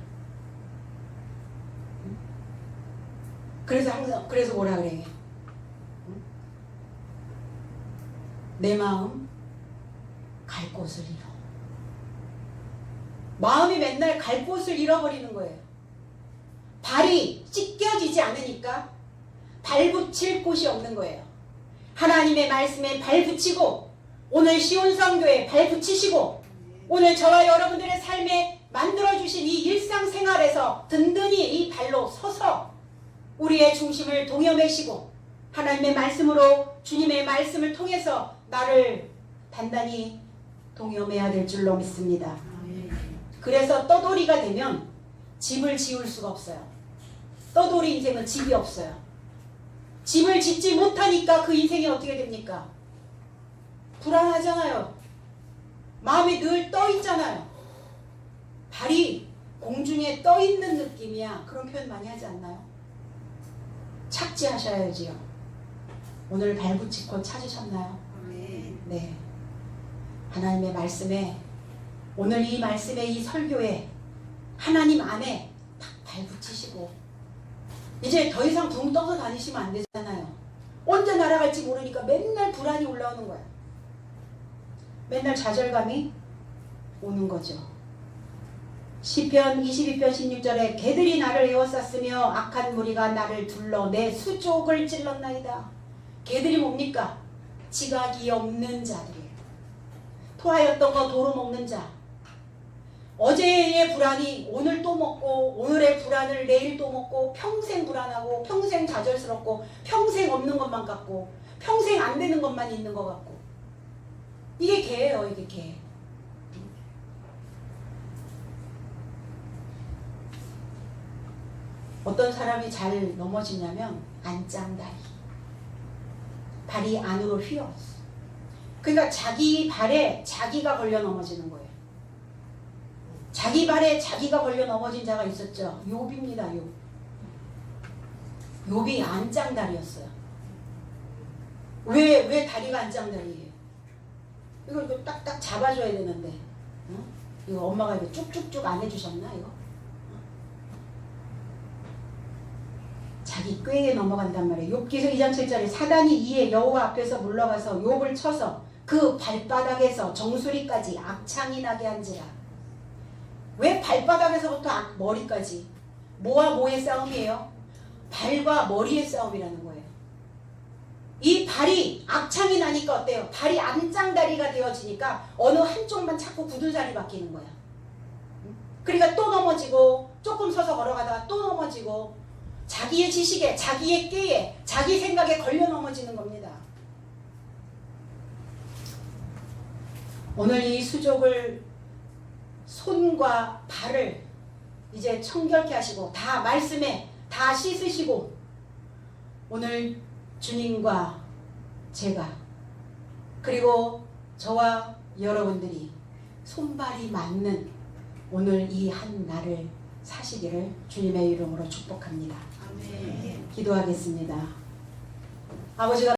그래서 항상, 그래서 뭐라 그래요? 내 마음 갈 곳을 잃어. 마음이 맨날 갈 곳을 잃어버리는 거예요. 발이 찢겨지지 않으니까 발붙일 곳이 없는 거예요. 하나님의 말씀에 발붙이고, 오늘 시온성교에 발붙이시고, 오늘 저와 여러분들의 삶에 만들어주신 이 일상생활에서 든든히 이 발로 서서 우리의 중심을 동여매시고, 하나님의 말씀으로, 주님의 말씀을 통해서 나를 단단히 동여매야 될 줄로 믿습니다. 그래서 떠돌이가 되면 집을 지을 수가 없어요. 떠돌이 인생은 집이 없어요. 집을 짓지 못하니까 그 인생이 어떻게 됩니까? 불안하잖아요. 마음이 늘 떠 있잖아요. 발이 공중에 떠 있는 느낌이야. 그런 표현 많이 하지 않나요? 착지하셔야지요. 오늘 발붙이고 찾으셨나요? 네. 하나님의 말씀에, 오늘 이 말씀에, 이 설교에 하나님 안에 딱 발붙이시고, 이제 더 이상 붕 떠서 다니시면 안 되잖아요. 언제 날아갈지 모르니까 맨날 불안이 올라오는 거야. 맨날 좌절감이 오는 거죠. 시편 22편 16절에 개들이 나를 에워쌌으며 악한 무리가 나를 둘러 내 수족을 찔렀나이다. 개들이 뭡니까? 지각이 없는 자들이에요. 토하였던 거 도로 먹는 자. 어제의 불안이 오늘 또 먹고, 오늘의 불안을 내일 또 먹고, 평생 불안하고, 평생 좌절스럽고, 평생 없는 것만 같고, 평생 안 되는 것만 있는 것 같고. 이게 개예요, 이게 개. 어떤 사람이 잘 넘어지냐면 안짱다리. 발이 안으로 휘어. 그러니까 자기 발에 자기가 걸려 넘어지는 거예요. 자기 발에 자기가 걸려 넘어진 자가 있었죠. 욥입니다. 욥. 욥이 안짱다리였어요. 왜 다리가 안짱다리예요? 이거 딱딱 잡아줘야 되는데, 응? 이거 엄마가 이거 쭉쭉쭉 안 해주셨나 이거? 자기 꾀에 넘어간단 말이에요. 욥기서 2장 7절에 사단이 이에 여호와 앞에서 물러가서 욥을 쳐서 그 발바닥에서 정수리까지 악창이 나게 한지라. 왜 발바닥에서부터 머리까지? 뭐와 뭐의 싸움이에요? 발과 머리의 싸움이라는 거예요. 이 발이 악창이 나니까 어때요? 발이 안짱다리가 되어지니까 어느 한쪽만 자꾸 굳은 자리 바뀌는 거야. 그러니까 또 넘어지고 조금 서서 걸어가다가 또 넘어지고 자기의 지식에 자기의 꾀에 자기 생각에 걸려 넘어지는 겁니다. 오늘 이 수족을 손과 발을 이제 청결케 하시고 다 말씀에 다 씻으시고 오늘 주님과 제가 그리고 저와 여러분들이 손발이 맞는 오늘 이 한 날을 사시기를 주님의 이름으로 축복합니다. 아멘. 기도하겠습니다. 아버지가